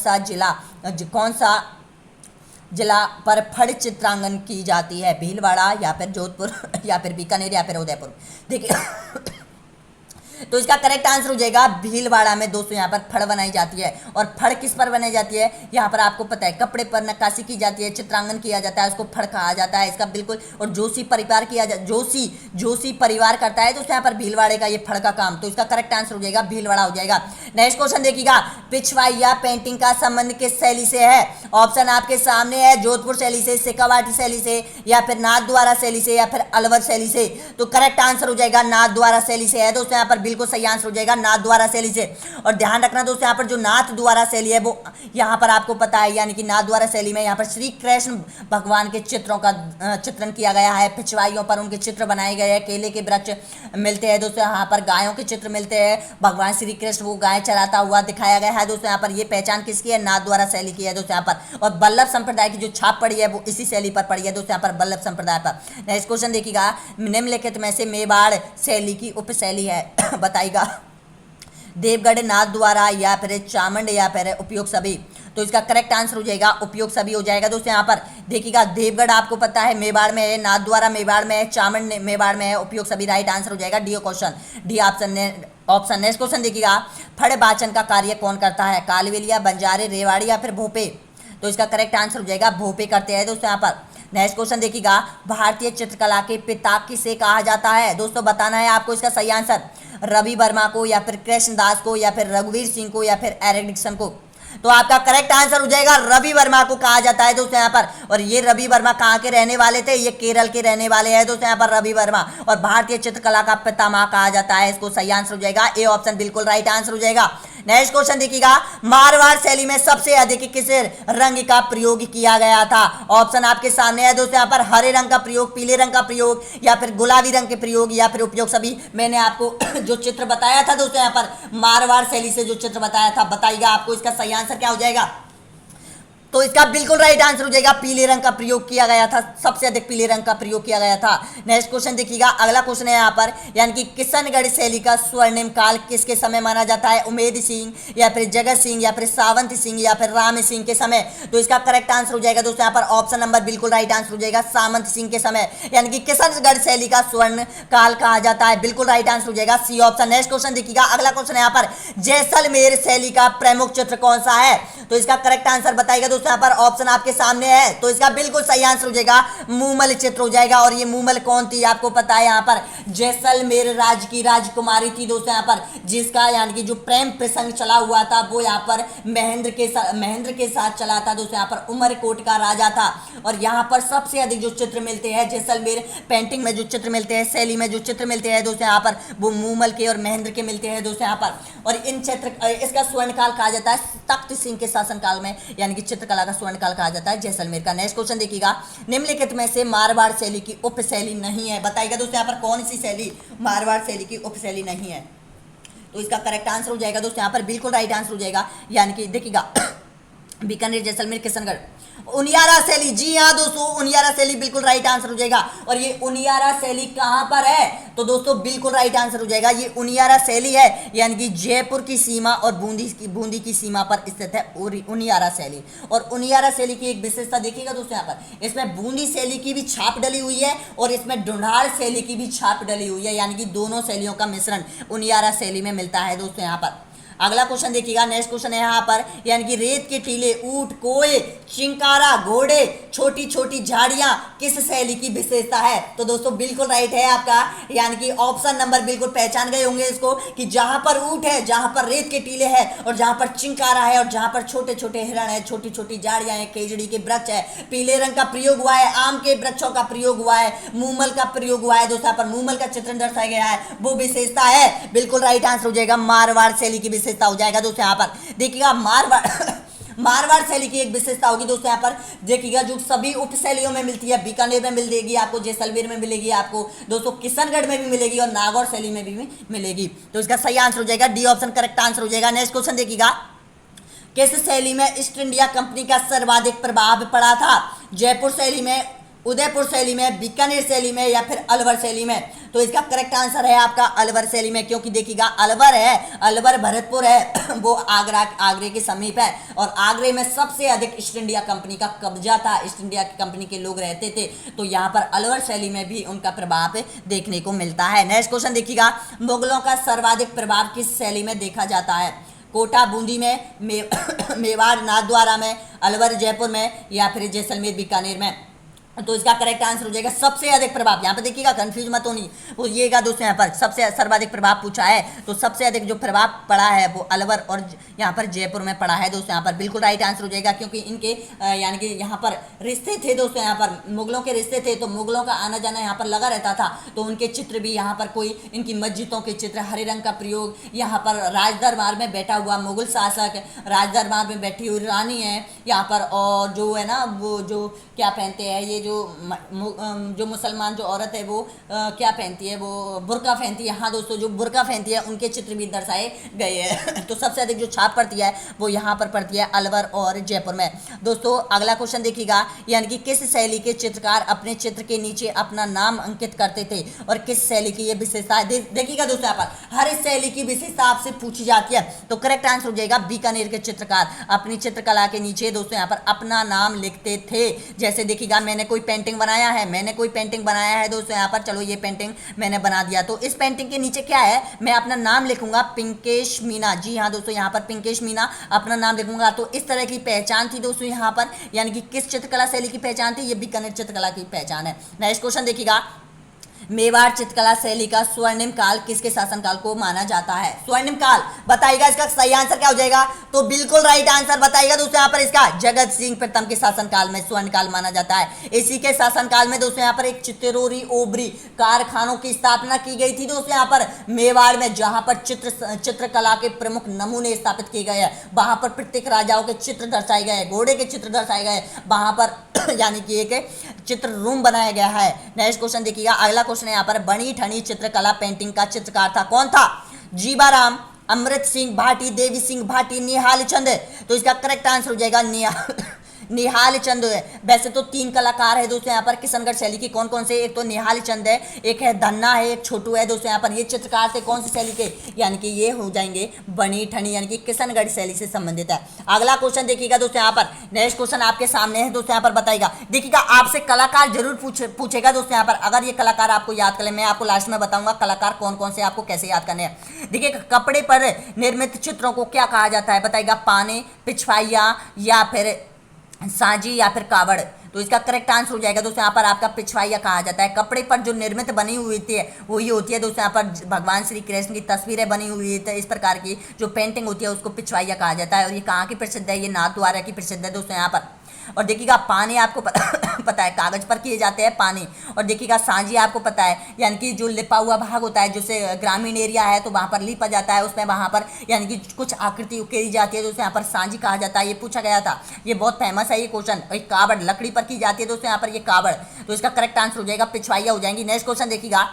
Speaker 1: सा जिला पर फड़ चित्रांकन की जाती है? भीलवाड़ा या फिर जोधपुर या फिर बीकानेर या फिर उदयपुर? देखिए तो इसका करेक्ट आंसर हो जाएगा भीलवाड़ा में दोस्तों यहाँ पर फड़ बनाई जाती है। और फड़ किस पर बनाई जाती है? यहाँ पर आपको पता है कपड़े पर नक्काशी की जाती है, चित्रांकन किया जाता है, उसको फड़ कहा जाता है इसका बिल्कुल। और जोशी परिवार किया जोशी परिवार करता है दोस्तों यहाँ पर भीलवाड़े का ये फड़ का काम। तो इसका करेक्ट आंसर हो जाएगा भीलवाड़ा हो जाएगा। नेक्स्ट क्वेश्चन देखिएगा, पिछवाइया पेंटिंग का संबंध किस शैली से है? ऑप्शन आपके सामने है, जोधपुर शैली से, शेखावाटी शैली से, या फिर नाथद्वारा शैली से, या फिर अलवर शैली से? तो करेक्ट आंसर हो जाएगा नाथद्वारा शैली से है दोस्तों यहाँ पर, बिल्कुल सही आंसर हो जाएगा नाथद्वारा शैली से। और ध्यान रखना दोस्तों यहाँ पर जो नाथद्वारा शैली है वो यहाँ पर आपको पता है, यानी कि नाथद्वारा शैली में यहाँ पर श्री कृष्ण भगवान के चित्रों का चित्रण किया गया है। पिछवाइयों पर उनके चित्र बनाए गए हैं, केले के वृक्ष मिलते हैं दोस्तों यहाँ पर, गायों के चित्र मिलते हैं, भगवान श्री कृष्ण वो गाय चराता हुआ दिखाया गया है दोस्तों यहाँ पर। ये पहचान किसकी है? नाथद्वारा शैली की है दोस्तों यहाँ पर। और वल्लभ संप्रदाय की जो छाप पड़ी है वो इसी शैली पर पड़ी है दोस्तों यहाँ पर, वल्लभ संप्रदाय पर। नेक्स्ट क्वेश्चन देखिएगा, निम्नलिखित में से मेवाड़ शैली की उपशैली है बताइएगा? देवगढ़, नाथद्वारा, या फिर चामुंड, या फिर उपयोग सभी? तो इसका करेक्ट आंसर हो जाएगा उपयोग सभी हो जाएगा दोस्तों यहाँ पर। देखिएगा देवगढ़ आपको पता है मेवाड़ में है, नाथद्वारा मेवाड़ में है, चामुंड मेवाड़ में है, उपयोग सभी राइट आंसर हो जाएगा D question, D option. Next question देखिएगा, फड़ वाचन का कार्य कौन करता है? कालबेलिया, बंजारे, रेवाड़ी, या फिर भोपे? तो इसका करेक्ट आंसर हो जाएगा भोपे करते हैं दोस्तों यहाँ पर। नेक्स्ट क्वेश्चन देखिएगा, भारतीय चित्रकला के पिता किसे कहा जाता है? दोस्तों बताना है आपको इसका सही आंसर, रवि वर्मा को, या फिर कृष्णदास को, या फिर रघुवीर सिंह को, या फिर एरिक डिक्सन को? तो आपका करेक्ट आंसर हो जाएगा रवि वर्मा को कहा जाता है दोस्तों यहाँ पर। और ये रवि वर्मा कहाँ के रहने वाले थे? ये केरल के रहने वाले हैं दोस्तों यहाँ पर रवि वर्मा। और भारतीय चित्रकला का पितामह कहा जाता है, इसको सही आंसर हो जाएगा ए ऑप्शन, बिल्कुल राइट आंसर हो जाएगा। नेक्स्ट क्वेश्चन देखिएगा, मारवाड़ शैली में सबसे अधिक किस रंग का प्रयोग किया गया था? ऑप्शन आपके सामने है दोस्तों यहाँ पर, हरे रंग का प्रयोग, पीले रंग का प्रयोग, या फिर गुलाबी रंग के प्रयोग, या फिर उपयोग सभी। मैंने आपको जो चित्र बताया था दोस्तों यहाँ पर मारवाड़ शैली से जो चित्र बताया था, बताइएगा आपको इसका सही आंसर क्या हो जाएगा? तो इसका बिल्कुल राइट आंसर हो जाएगा पीले रंग का प्रयोग किया गया था, सबसे अधिक पीले रंग का प्रयोग किया गया था। नेक्स्ट क्वेश्चन देखिएगा, अगला क्वेश्चन है यहाँ पर, यानी कि किशनगढ़ शैली का स्वर्णिम काल किसके समय माना जाता है? उमेद सिंह, या फिर जगत सिंह, या फिर सावंत सिंह, या फिर राम सिंह के समय? तो इसका करेक्ट आंसर हो जाएगा दोस्तों यहाँ पर ऑप्शन नंबर बिल्कुल राइट आंसर हो जाएगा सामंत सिंह के समय, यानी कि किशनगढ़ शैली का स्वर्ण काल कहा जाता है, बिल्कुल राइट आंसर हो जाएगा सी ऑप्शन। नेक्स्ट क्वेश्चन देखिएगा, अगला क्वेश्चन है यहाँ पर, जैसलमेर शैली का प्रमुख चित्र कौन सा है? तो इसका करेक्ट आंसर बताइएगा दोस्तों यहाँ पर, ऑप्शन आपके सामने है। तो इसका बिल्कुल सही आंसर हो जाएगा मूमल चित्र हो जाएगा। और ये मूमल कौन थी आपको पता है? यहाँ पर जैसलमेर राज्य की राजकुमारी थी दोस्तों यहाँ पर, जिसका यानी कि जो प्रेम प्रसंग चला हुआ था वो यहाँ पर महेंद्र के साथ चला था दोस्तों यहाँ पर, उमरकोट का राजा था। और यहाँ पर सबसे अधिक जो चित्र मिलते हैं जैसलमेर पेंटिंग में जो चित्र मिलते हैं, शैली में जो चित्र मिलते हैं दोस्तों यहाँ पर, वो मूमल के और महेंद्र के मिलते हैं दोस्तों यहाँ पर। और इन चित्र इसका स्वर्णकाल कहा जाता है तख्त सिंह के शासनकाल में, यानी कि चित्रकला का स्वर्णकाल कहा जाता है जैसलमेर का। नेक्स्ट क्वेश्चन देखिएगा, निम्नलिखित में से मारवाड़ शैली की उपशैली नहीं है? बताइएगा दोस्तों यहाँ पर कौन सी शैली मारवाड़ शैली की उपशैली नहीं है? तो इसका करेक्ट आंसर हो जाएगा दोस्तों यहाँ पर बिल्कुल राइट आंसर हो जाएगा, यानी कि देखिएगा बीकानेर, जैसलमेर, किशनगढ़, उनियारा शैली। जी हाँ दोस्तों, उनियारा शैली बिल्कुल राइट आंसर हो जाएगा। और ये उनियारा शैली कहाँ पर है? तो दोस्तों बिल्कुल राइट आंसर हो जाएगा, ये उनियारा शैली है, यानी कि जयपुर की सीमा और बूंदी की सीमा पर स्थित है उनियारा शैली। और उनियारा शैली की एक विशेषता देखिएगा दोस्तों यहाँ पर, इसमें बूंदी शैली की भी छाप डली हुई है और इसमें ढूंढाड़ शैली की भी छाप डली हुई है, यानी कि दोनों शैलियों का मिश्रण उनियारा शैली में मिलता है दोस्तों यहाँ पर। अगला क्वेश्चन देखिएगा, नेक्स्ट क्वेश्चन है यहाँ पर, यानी कि रेत के टीले, ऊंट, कोए, चिंकारा, घोड़े, छोटी छोटी झाड़ियां किस शैली की विशेषता है? तो दोस्तों बिल्कुल राइट है आपका, यानी कि ऑप्शन नंबर बिल्कुल पहचान गए होंगे इसको, कि जहां पर ऊंट है, जहां पर रेत के टीले है, और जहां पर चिंकारा है, और जहां पर छोटे छोटे हिरण है, छोटी छोटी झाड़ियां हैं, केजड़ी के वृक्ष है, पीले रंग का प्रयोग हुआ है, आम के वृक्षों का प्रयोग हुआ है, मूमल का प्रयोग हुआ है दोस्तों यहाँ पर, मूमल का चित्रण दर्शाया गया है, वो विशेषता है। बिल्कुल राइट आंसर हो जाएगा मारवाड़ शैली की विशेषता हो जाएगा दोस्तों यहाँ पर। देखिएगा मारवाड़ शैली की एक विशेषता होगी दोस्तों यहाँ पर देखिएगा, जो सभी उप शैलियों में मिलती है, बीकानेर में मिलेगी आपको, जैसलमेर में मिलेगी आपको दोस्तों, किशनगढ़ में भी मिलेगी और नागौर शैली में भी मिलेगी। तो इसका सही आंसर हो जाएगा डी ऑप्शन करेक्ट आंसर हो जाएगा। नेक्स्ट क्वेश्चन देखिएगा, किस शैली में ईस्ट इंडिया कंपनी का सर्वाधिक प्रभाव पड़ा था? जयपुर शैली में, उदयपुर शैली में, बीकानेर शैली में या फिर अलवर शैली में? तो इसका करेक्ट आंसर है आपका अलवर शैली में, क्योंकि देखिएगा अलवर है, अलवर भरतपुर है वो आगरे के समीप है, और आगरे में सबसे अधिक ईस्ट इंडिया कंपनी का कब्जा था, ईस्ट इंडिया कंपनी के लोग रहते थे, तो यहाँ पर अलवर शैली में भी उनका प्रभाव देखने को मिलता है। नेक्स्ट क्वेश्चन देखिएगा, मुगलों का सर्वाधिक प्रभाव किस शैली में देखा जाता है? कोटा बूंदी में, मेवाड़ नाथद्वारा में, अलवर जयपुर में या फिर जैसलमेर बीकानेर में? तो इसका करेक्ट आंसर हो जाएगा सबसे अधिक प्रभाव। यहाँ पे देखिएगा कंफ्यूज मत होइएगा दोस्तों, यहाँ पर सबसे सर्वाधिक प्रभाव पूछा है, तो सबसे अधिक जो प्रभाव पड़ा है वो अलवर और यहाँ पर जयपुर में पड़ा है दोस्तों। यहाँ पर बिल्कुल राइट आंसर हो जाएगा, क्योंकि इनके यानी कि यहाँ पर रिश्ते थे दोस्तों, यहाँ पर मुगलों के रिश्ते थे, तो मुगलों का आना जाना यहाँ पर लगा रहता था, तो उनके चित्र भी यहाँ पर कोई इनकी मस्जिदों के चित्र, हरे रंग का प्रयोग, यहाँ पर राज दरबार में बैठा हुआ मुगल शासक, राज दरबार में बैठी हुई रानी है यहाँ पर, और जो है ना वो जो क्या पहनते हैं, ये जो मुसलमान जो औरत है वो क्या पहनती है, वो बुर्का पहनती है। हाँ दोस्तों, जो बुर्का पहनती है उनके चित्र भी दर्शाए गए हैं तो सबसे अधिक जो छाप पड़ती है वो यहाँ पर पड़ती है अलवर और जयपुर में। दोस्तों अगला क्वेश्चन देखिएगा, यानी कि किस शैली के चित्रकार अपने चित्र के नीचे अपना नाम अंकित करते थे और किस शैली की ये विशेषता है? देखिएगा दोस्तों, यहाँ पर हर शैली की विशेषता आपसे पूछी जाती है, तो करेक्ट आंसर हो जाएगा बीकानेर के चित्रकार अपनी चित्रकला के नीचे दोस्तों यहाँ पर अपना नाम लिखते थे। जैसे देखिएगा, मैंने कोई पेंटिंग बनाया है दोस्तों यहाँ पर, चलो ये पेंटिंग मैंने बना दिया, तो इस पेंटिंग के नीचे क्या है, मैं अपना नाम लिखूंगा पिंकेश मीना। जी हाँ दोस्तों, यहाँ पर पिंकेश मीना अपना नाम लिखूंगा। तो इस तरह की पहचान थी दोस्तों यहाँ पर, यानी कि किस चित्रकला शैली की पहचान थी? ये बीकानेर चित्रकला की पहचान है। नेक्स्ट क्वेश्चन देखिएगा, मेवाड़ चित्रकला शैली का स्वर्णिम काल किसके शासनकाल को माना जाता है? स्वर्णिम काल बताइएगा, इसका सही आंसर क्या हो जाएगा? तो बिल्कुल राइट आंसर बताइएगा दोस्तों यहाँ पर, इसका जगत सिंह प्रथम के शासनकाल में स्वर्ण काल माना जाता है। इसी के शासनकाल में दोस्तों यहाँ पर एक चित्रोरी ओबरी कारखानों की स्थापना की गई थी दोस्तों यहाँ पर मेवाड़ में, जहां पर चित्रकला के प्रमुख नमूने स्थापित किए गए हैं, वहां पर प्रत्येक राजाओं के चित्र दर्शाए गए, घोड़े के चित्र दर्शाए गए, वहां पर यानी कि एक चित्र रूम बनाया गया है। नेक्स्ट क्वेश्चन देखिएगा, अगला क्वेश्चन है यहाँ पर, बनी ठनी चित्रकला पेंटिंग का चित्रकार था, कौन था? जीवाराम, अमृत सिंह भाटी, देवी सिंह भाटी, निहाल चंद। तो इसका करेक्ट आंसर हो जाएगा निहाल चंद है। वैसे तो 3 कलाकार है दोस्तों यहाँ पर किशनगढ़ शैली की, कौन कौन से? एक तो निहाल चंद है, एक है धन्ना है, एक छोटू है दोस्तों यहाँ पर। ये चित्रकार थे कौन सी शैली के? यानी कि ये हो जाएंगे बनी ठनी, यानी कि किशनगढ़ शैली से संबंधित है। अगला क्वेश्चन देखिएगा दोस्तों यहाँ पर, नेक्स्ट क्वेश्चन आपके सामने है दोस्तों यहाँ पर, बताइएगा। देखिएगा आपसे कलाकार जरूर पूछेगा दोस्तों यहाँ पर, अगर ये कलाकार आपको याद कर ले, मैं आपको लास्ट में बताऊंगा कलाकार कौन कौन से आपको कैसे याद करने हैं। देखिए कपड़े पर निर्मित चित्रों को क्या कहा जाता है? बताइएगा, पाने, पिछवाइया या फिर साजी या फिर कावड़? तो इसका करेक्ट आंसर हो जाएगा दोस्तों यहाँ पर आपका पिछवाइया कहा जाता है। कपड़े पर जो निर्मित बनी हुई थी वो ये होती है दोस्तों यहाँ पर, भगवान श्री कृष्ण की तस्वीरें बनी हुई है, इस प्रकार की जो पेंटिंग होती है उसको पिछवाइया कहा जाता है। और ये कहाँ की प्रसिद्ध है? ये नाथद्वारा की प्रसिद्ध है दोस्तों यहाँ पर। और देखिएगा पानी आपको पता है कागज पर किए जाते हैं पानी। और देखिएगा सांझी आपको पता है, यानी कि जो लिपा हुआ भाग होता है, जैसे ग्रामीण एरिया है तो वहाँ पर लिपा जाता है, उसमें वहाँ पर यानी कि कुछ आकृति उकेरी जाती है दोस्तों यहाँ पर, सांझी कहा जाता है। ये पूछा गया था, ये बहुत फेमस है ये क्वेश्चन। और कावड़ लकड़ी पर की जाती है दोस्तों यहाँ पर, ये कावड़। तो इसका करेक्ट आंसर हो जाएगा पिछवाइया हो जाएंगी। नेक्स्ट क्वेश्चन देखिएगा,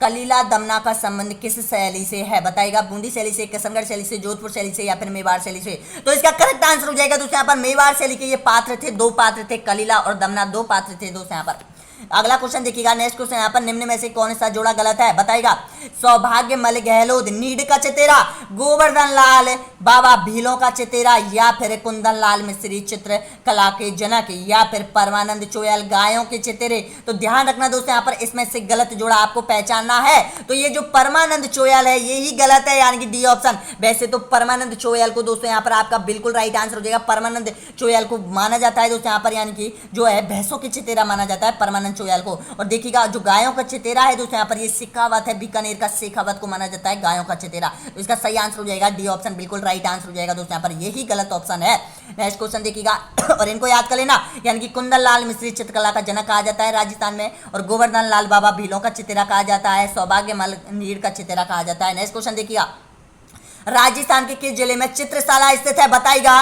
Speaker 1: कलीला दमना का संबंध किस शैली से है? बताइएगा, बूंदी शैली से, किशनगढ़ शैली से, जोधपुर शैली से या फिर मेवाड़ शैली से? तो इसका करेक्ट आंसर हो जाएगा दोस्तों यहाँ पर मेवाड़ शैली के ये पात्र थे, 2 पात्र थे, कलीला और दमना 2 पात्र थे दोस्तों यहाँ पर। अगला क्वेश्चन देखिएगा, नेक्स्ट क्वेश्चन यहाँ पर, निम्न में से कौन सा जोड़ा गलत है? बताइएगा, सौभाग्य मल गहलोत नीड का चतेरा, गोवर्धन लाल बाबा भीलों का चतेरा या फिर कुंदन लाल मिस्त्री चित्र कला के जनक या फिर परमानंद चोयल गायों के चतेरे? तो ध्यान रखना दोस्तों यहाँ पर, इसमें से गलत जोड़ा आपको पहचानना है। तो ये जो परमानंद चोयल है ये ही गलत है, यानी कि डी ऑप्शन। वैसे तो परमानंद चोयल को दोस्तों यहाँ पर आपका बिल्कुल राइट आंसर हो जाएगा। परमानंद चोयल को माना जाता है दोस्तों यहाँ पर, यानी कि जो है भैंसों के चतेरा माना जाता है परमानंद चोयल को। और देखिएगा जो गायों का चतेरा है दोस्तों यहाँ पर, ये शेखावत है, बीकानेर का शेखावत को माना जाता है गायों का चतेरा। तो इसका सही आंसर हो जाएगा डी ऑप्शन, बिल्कुल राइट आंसर हो जाएगा दोस्तों यहाँ पर, यही गलत ऑप्शन है। नेक्स्ट क्वेश्चन देखिएगा और इनको याद कर लेना, यानी कि कुंदन लाल मिस्त्री चित्रकला का जनक कहा जाता है राजस्थान में, और गोवर्धन लाल बाबा भीलों का चतेरा कहा जाता है, सौभाग्य मल नीड का चतेरा कहा जाता है। नेक्स्ट क्वेश्चन देखिएगा, राजस्थान के किस जिले में चित्रशाला स्थित है? बताइएगा,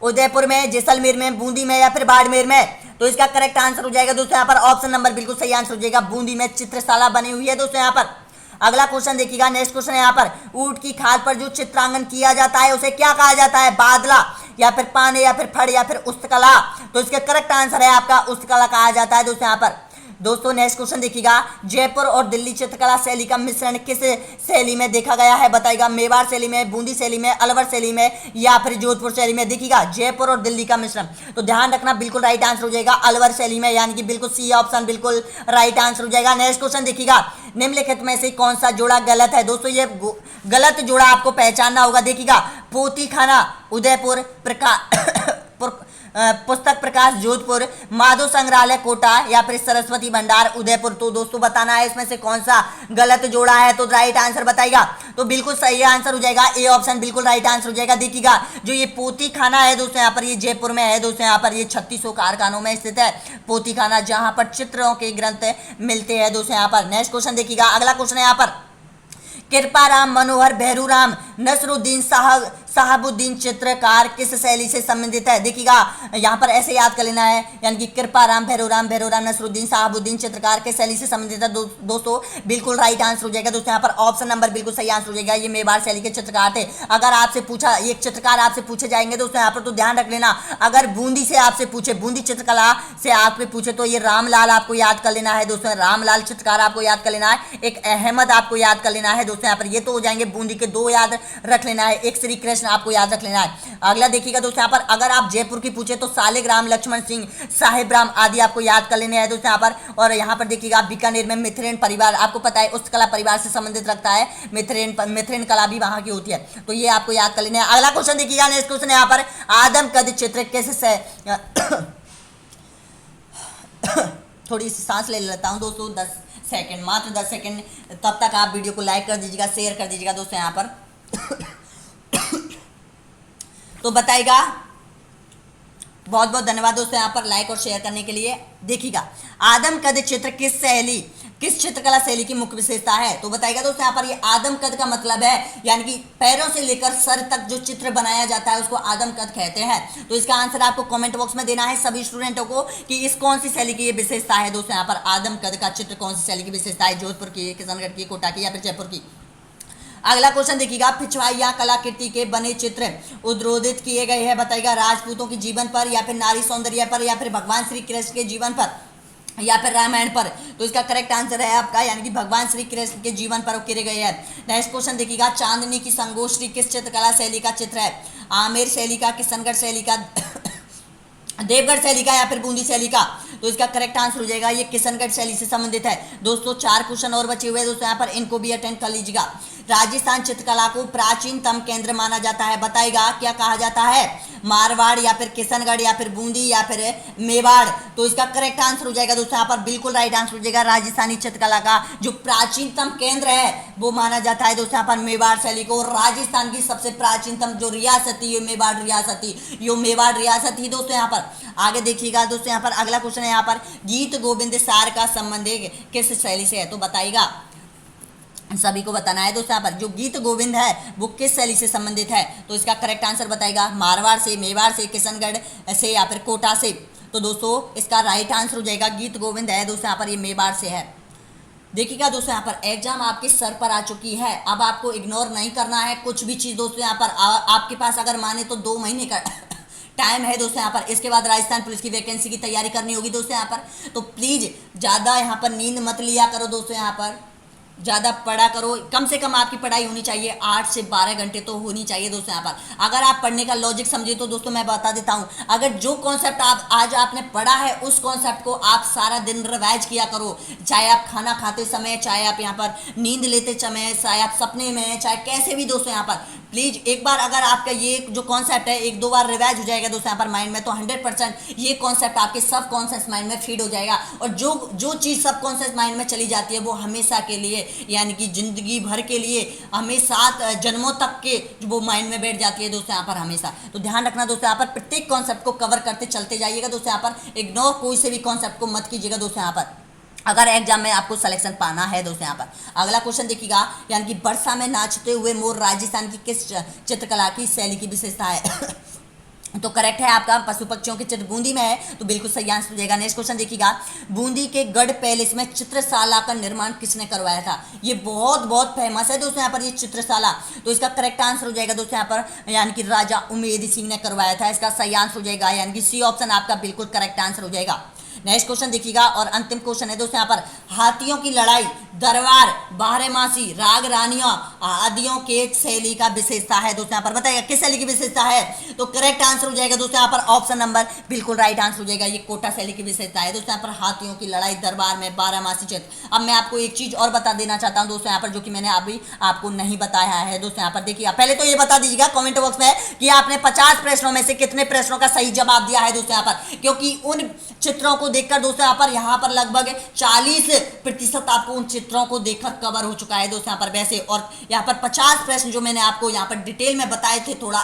Speaker 1: उदयपुर में, जैसलमेर में, बूंदी में या फिर बाड़मेर में? तो इसका करेक्ट आंसर हो जाएगा दोस्तों यहाँ पर ऑप्शन नंबर बिल्कुल सही आंसर हो जाएगा, बूंदी में चित्रशाला बनी हुई है दोस्तों यहाँ पर। अगला क्वेश्चन देखिएगा, नेक्स्ट क्वेश्चन है यहाँ पर, ऊंट की खाल पर जो चित्रांकन किया जाता है उसे क्या कहा जाता है? बादला या फिर पाने या फिर फड़ या फिर उस्तकला? तो इसका करेक्ट आंसर है आपका उस्तकला कहा जाता है दोस्तों यहाँ पर। दोस्तों नेक्स्ट क्वेश्चन देखिएगा, जयपुर और दिल्ली चित्रकला शैली का मिश्रण किस शैली में देखा गया है? बताइएगा, मेवाड़ शैली में, बूंदी शैली में, अलवर शैली में या फिर जोधपुर शैली में? देखिएगा, जयपुर और दिल्ली का मिश्रण, तो ध्यान रखना बिल्कुल राइट आंसर हो जाएगा अलवर शैली में, यानी कि बिल्कुल सी ऑप्शन बिल्कुल राइट आंसर हो जाएगा। नेक्स्ट क्वेश्चन देखिएगा, निम्नलिखित में से कौन सा जोड़ा गलत है? दोस्तों ये गलत जोड़ा आपको पहचानना होगा। देखिएगा, पोती खाना उदयपुर, पुस्तक प्रकाश जोधपुर, माधव संग्रहालय कोटा या फिर सरस्वती भंडार उदयपुर? तो दोस्तों बताना है इसमें से कौन सा गलत जोड़ा है, तो राइट आंसर बताइएगा। तो बिल्कुल सही आंसर हो जाएगा ए ऑप्शन बिल्कुल राइट आंसर हो जाएगा। देखिएगा, जो ये पोती खाना है दोस्तों यहाँ पर, ये जयपुर में है दोस्तों यहाँ पर, ये 3600 कारखानों में स्थित है पोती खाना, जहां पर चित्रों के ग्रंथ मिलते हैं दोस्तों यहाँ पर। नेक्स्ट क्वेश्चन देखिएगा, अगला क्वेश्चन है यहाँ पर, कृपाराम मनोहर भैरूराम नसरुद्दीन साहबुद्दीन चित्रकार किस शैली से संबंधित है? देखिएगा, यहाँ पर ऐसे याद कर लेना है, यानी कि कृपाराम भैरूराम नसरुद्दीन साहबुद्दीन चित्रकार के शैली से संबंधित है दोस्तों, बिल्कुल राइट आंसर हो जाएगा दोस्तों यहाँ पर ऑप्शन नंबर बिल्कुल सही आंसर हो जाएगा। ये मेवाड़ शैली के चित्रकार थे। अगर आपसे पूछा, ये चित्रकार आपसे पूछे जाएंगे दोस्तों यहाँ पर, तो ध्यान रख लेना, अगर बूंदी से आपसे पूछे, बूंदी चित्रकला से आपसे पूछे, तो ये रामलाल आपको याद कर लेना है दोस्तों, रामलाल चित्रकार आपको याद कर लेना है, एक अहमद आपको याद कर लेना है दोस्तों यहाँ पर। ये तो हो जाएंगे बूंदी के, दो याद रख लेना है, एक श्री कृष्ण आपको याद रख लेना है। अगला देखिएगा दोस्तों यहाँ पर, अगर आप जयपुर की पूछे तो सालिग्राम, लक्ष्मण सिंह, साहिब राम आदि आपको याद कर लेने हैं दोस्तों यहाँ पर। और यहाँ पर देखिएगा, बीकानेर में मिथुन परिवार, आपको पता है उस कला परिवार से संबंधित रखता है, मिथुन कला भी वहां की होती है, तो ये आपको याद कर लेना है। अगला क्वेश्चन देखिएगा, नेक्स्ट क्वेश्चन यहाँ पर, आदम कद चित्र कैसे थोड़ी सी सांस ले लेता हूँ दोस्तों, 10 सेकंड, मात्र 10 सेकंड, तब तक आप वीडियो को लाइक कर दीजिएगा, शेयर कर दीजिएगा दोस्तों यहाँ पर। तो बताइएगा, बहुत बहुत धन्यवाद दोस्तों यहाँ पर लाइक और शेयर करने के लिए। देखिएगा, आदम कद चित्र किस चित्रकला शैली की मुख्य विशेषता है? तो बताइएगा दोस्तों यहाँ पर, ये आदम कद का मतलब है, यानी कि पैरों से लेकर सर तक जो चित्र बनाया जाता है उसको आदम कद कहते हैं। तो इसका आंसर आपको कमेंट बॉक्स में देना है सभी स्टूडेंटों को, कि इस कौन सी शैली की ये विशेषता है दोस्तों यहाँ पर, आदम कद का चित्र कौन सी शैली की विशेषता है, जोधपुर की, किशनगढ़ की, कोटा की या फिर जयपुर की? अगला क्वेश्चन देखिएगा, पिछवाइया कलाकृति के बने चित्र उद्रोधित किए गए हैं, बताइएगा, राजपूतों के जीवन पर या फिर नारी सौंदर्य पर या फिर भगवान श्री कृष्ण के जीवन पर या फिर रामायण पर? तो इसका करेक्ट आंसर है आपका, यानी कि भगवान श्री कृष्ण के जीवन पर किए गए हैं। नेक्स्ट क्वेश्चन देखिएगा, चांदनी की संगोष्ठी किस चित्रकला शैली का चित्र है? आमेर शैली का, किशनगढ़ शैली का, देवगढ़ शैली का या फिर बूंदी शैली का? तो इसका करेक्ट आंसर हो जाएगा, ये किशनगढ़ शैली से संबंधित है दोस्तों। 4 क्वेश्चन और बचे हुए हैं दोस्तों यहाँ पर, इनको भी अटेंड कर लीजिएगा। राजस्थान चित्रकला को प्राचीनतम केंद्र माना जाता है, बताइएगा क्या कहा जाता है? मारवाड़ या फिर किशनगढ़ या फिर बूंदी या फिर मेवाड़? तो इसका करेक्ट आंसर हो जाएगा दोस्तों यहाँ पर, बिल्कुल राइट आंसर हो जाएगा, राजस्थानी चित्रकला का जो प्राचीनतम केंद्र है वो माना जाता है दोस्तों यहाँ पर मेवाड़ शैली को। राजस्थान की सबसे प्राचीनतम जो रियासत थी, ये मेवाड़ रियासत थी दोस्तों यहाँ पर। आगे देखिएगा दोस्तों यहाँ पर, अगला क्वेश्चन है यहाँ पर, गीत गोविंद सार का संबंध किस शैली से है? तो बताइएगा, सभी को बताना है दोस्तों यहाँ पर, जो गीत गोविंद है वो किस शैली से संबंधित है? तो इसका करेक्ट आंसर बताइएगा, मारवाड़ से, मेवाड़ से, किशनगढ़ से या फिर कोटा से? तो दोस्तों इसका राइट आंसर हो जाएगा, गीत गोविंद है दोस्तों यहाँ पर, ये मेवाड़ से है। देखिएगा दोस्तों यहाँ पर, एग्जाम आपके सर पर आ चुकी है, अब आपको इग्नोर नहीं करना है कुछ भी चीज़ दोस्तों यहाँ पर। आपके पास अगर माने तो 2 महीने का टाइम है दोस्तों यहाँ पर। इसके बाद राजस्थान पुलिस की वैकेंसी की तैयारी करनी होगी दोस्तों यहाँ पर, तो प्लीज़ ज़्यादा यहाँ पर नींद मत लिया करो दोस्तों यहाँ पर, ज़्यादा पढ़ा करो, कम से कम आपकी पढ़ाई होनी चाहिए 8 से 12 घंटे तो होनी चाहिए दोस्तों यहाँ पर। अगर आप पढ़ने का लॉजिक समझे तो दोस्तों मैं बता देता हूँ, अगर जो कॉन्सेप्ट आप आज आपने पढ़ा है उस कॉन्सेप्ट को आप सारा दिन रिवाइज किया करो, चाहे आप खाना खाते समय, चाहे आप यहाँ पर नींद लेते समय, चाहे आप सपने में, चाहे कैसे भी दोस्तों यहाँ पर। प्लीज़ एक बार अगर आपका ये जो कॉन्सेप्ट है 1-2 बार रिवाइज हो जाएगा दोस्तों यहाँ पर माइंड में, तो 100% ये कॉन्सेप्ट आपके सब कॉन्शियस माइंड में फीड हो जाएगा। और जो चीज़ सब कॉन्शियस माइंड में चली जाती है वो हमेशा के लिए, यानी कि ज़िंदगी भर के लिए, हमेशा जन्मों तक के वो माइंड में बैठ जाती है दोस्तों यहाँ पर हमेशा। तो ध्यान रखना दोस्तों यहाँ पर, प्रत्येक कॉन्सेप्ट को कवर करते चलते जाइएगा दोस्तों यहाँ पर, इग्नोर कोई से भी कॉन्सेप्ट को मत कीजिएगा दोस्तों यहाँ पर, अगर एग्जाम में आपको सिलेक्शन पाना है दोस्तों यहाँ पर। अगला क्वेश्चन देखिएगा, यानी कि वर्षा में नाचते हुए मोर राजस्थान की किस चित्रकला की शैली की विशेषता है? तो करेक्ट है आपका, पशु पक्षियों के चित्र बूंदी में है, तो बिल्कुल सही आंसर हो जाएगा। नेक्स्ट क्वेश्चन देखिएगा, बूंदी के गढ़ पैलेस में चित्रशाला का निर्माण किसने करवाया था? ये बहुत बहुत फेमस है दोस्तों यहाँ पर ये चित्रशाला, तो इसका करेक्ट आंसर हो जाएगा दोस्तों यहाँ पर यानी कि राजा उमेद सिंह ने करवाया था। इसका सही आंसर हो जाएगा यानी कि सी ऑप्शन आपका बिल्कुल करेक्ट आंसर हो जाएगा। नेक्स्ट क्वेश्चन देखिएगा और अंतिम क्वेश्चन है दोस्तों यहाँ पर, हाथियों की लड़ाई, दरबार, बारहमासी, राग रानियों आदियों के शैली का विशेषता है दोस्तों यहाँ पर, बताइएगा किस शैली की विशेषता है? तो करेक्ट आंसर हो जाएगा दोस्तों यहाँ पर ऑप्शन नंबर बिल्कुल राइट आंसर हो जाएगा, ये कोटा शैली की विशेषता है दोस्तों यहाँ पर, हाथियों की लड़ाई, दरबार में, बारहमासी चित्र। अब मैं आपको एक चीज और बता देना चाहता हूँ दोस्तों यहाँ पर, जो कि मैंने अभी आपको नहीं बताया है दोस्तों यहाँ पर। देखिए पहले तो ये बता दीजिएगा कमेंट बॉक्स में कि आपने 50 प्रश्नों में से कितने प्रश्नों का सही जवाब दिया है दोस्तों यहाँ पर, क्योंकि उन चित्रों को देखकर दोस्तों यहाँ पर लगभग 40% आपको उन चित्रों को देखकर कवर हो चुका है दोस्तों यहाँ पर वैसे। और यहाँ पर 50 प्रश्न जो मैंने आपको यहाँ पर डिटेल में बताए थे, थोड़ा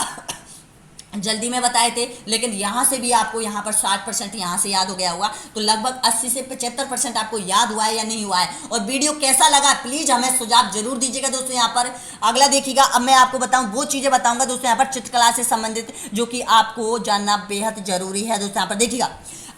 Speaker 1: जल्दी में बताए थे, लेकिन यहाँ से भी आपको यहाँ पर 60% यहाँ से याद हो गया होगा, तो लगभग 80 से 75% आपको याद हुआ है या नहीं हुआ है। और वीडियो कैसा लगा प्लीज हमें सुझाव जरूर दीजिएगा दोस्तों यहाँ पर। अगला देखिएगा, अब मैं आपको बताऊं वो चीजें बताऊंगा दोस्तों यहाँ पर चित्रकला से संबंधित, जो कि आपको जानना बेहद जरूरी है दोस्तों यहाँ पर। देखिएगा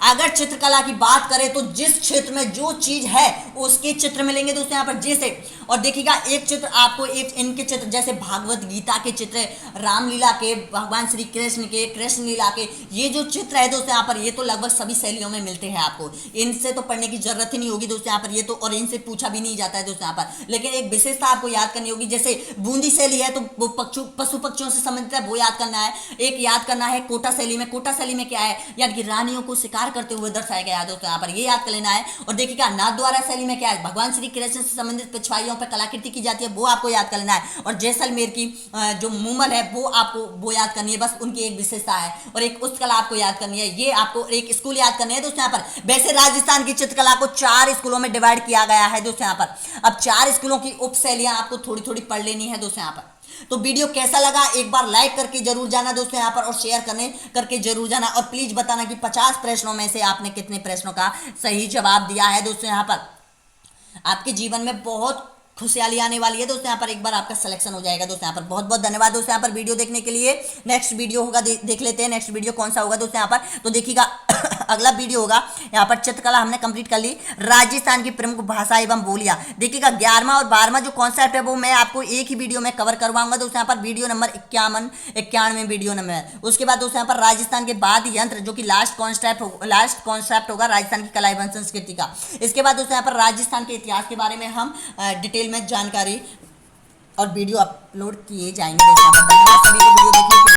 Speaker 1: अगर चित्रकला की बात करें तो जिस क्षेत्र में जो चीज है उसके चित्र मिलेंगे दोस्तों यहाँ पर जैसे, और देखिएगा एक चित्र आपको एक इनके चित्र जैसे भागवत गीता के चित्र, रामलीला के, भगवान श्री कृष्ण के, कृष्ण लीला के, ये जो चित्र है दोस्तों यहाँ पर ये तो लगभग सभी शैलियों में मिलते हैं आपको, इनसे तो पढ़ने की जरूरत ही नहीं होगी दोस्तों यहाँ पर, ये तो और इनसे पूछा भी नहीं जाता है दोस्तों यहाँ पर। लेकिन एक विशेषता आपको याद करनी होगी, जैसे बूंदी शैली है तो वो पशु पक्षियों से संबंधित है, वो याद करना है। एक याद करना है कोटा शैली में, कोटा शैली में क्या है यानी कि रानियों को शिकार करते हुए दर्शाया गया है दोस्तों यहाँ पर, ये याद कर लेना है। और देखिएगा नाथद्वारा शैली में क्या है, भगवान श्री कृष्ण से संबंधित पिछवाइयों पर कलाकृति की जाती है, वो आपको याद कर लेना है। और जैसलमेर की जो मूमल है वो आपको वो याद करनी है, बस उनकी एक विशेषता है। और एक उस कला आपको याद करनी है, ये आपको एक स्कूल याद करनी है दोस्तों यहाँ पर। वैसे राजस्थान की चित्रकला को 4 स्कूलों में डिवाइड किया गया है दोस्तों यहाँ पर। अब 4 स्कूलों की उप शैलियां आपको थोड़ी थोड़ी पढ़ लेनी है दोस्तों यहाँ पर। तो वीडियो कैसा लगा एक बार लाइक करके जरूर जाना दोस्तों यहाँ पर, और शेयर करके जरूर जाना, और प्लीज बताना कि 50 प्रश्नों में से आपने कितने प्रश्नों का सही जवाब दिया है दोस्तों यहाँ पर। आपके जीवन में बहुत खुशहाली आने वाली है दोस्तों यहाँ पर, एक बार आपका सिलेक्शन हो जाएगा दोस्तों यहाँ पर। बहुत बहुत धन्यवाद दोस्तों यहाँ पर वीडियो देखने के लिए। नेक्स्ट वीडियो होगा देख लेते हैं नेक्स्ट वीडियो कौन सा होगा दोस्तों यहाँ पर। तो देखिएगा अगला वीडियो होगा यहाँ पर, चित्रकला हमने कंप्लीट कर ली, राजस्थान की प्रमुख भाषा एवं बोलियां। देखिएगा 11वां और 12वां जो कॉन्सेप्ट है वो मैं आपको एक ही वीडियो में कवर करवाऊंगा दोस्तों यहाँ पर, वीडियो नंबर 91 वीडियो नंबर। उसके बाद दोस्तों यहाँ पर राजस्थान के बाद यंत्र, जो कि लास्ट कॉन्सेप्ट होगा राजस्थान की कला एवं संस्कृति का। इसके बाद दोस्तों यहाँ पर राजस्थान के इतिहास के बारे में हम डिटेल में जानकारी और वीडियो अपलोड किए जाएंगे दोस्तों। धन्यवाद सभी को वीडियो देखने के लिए।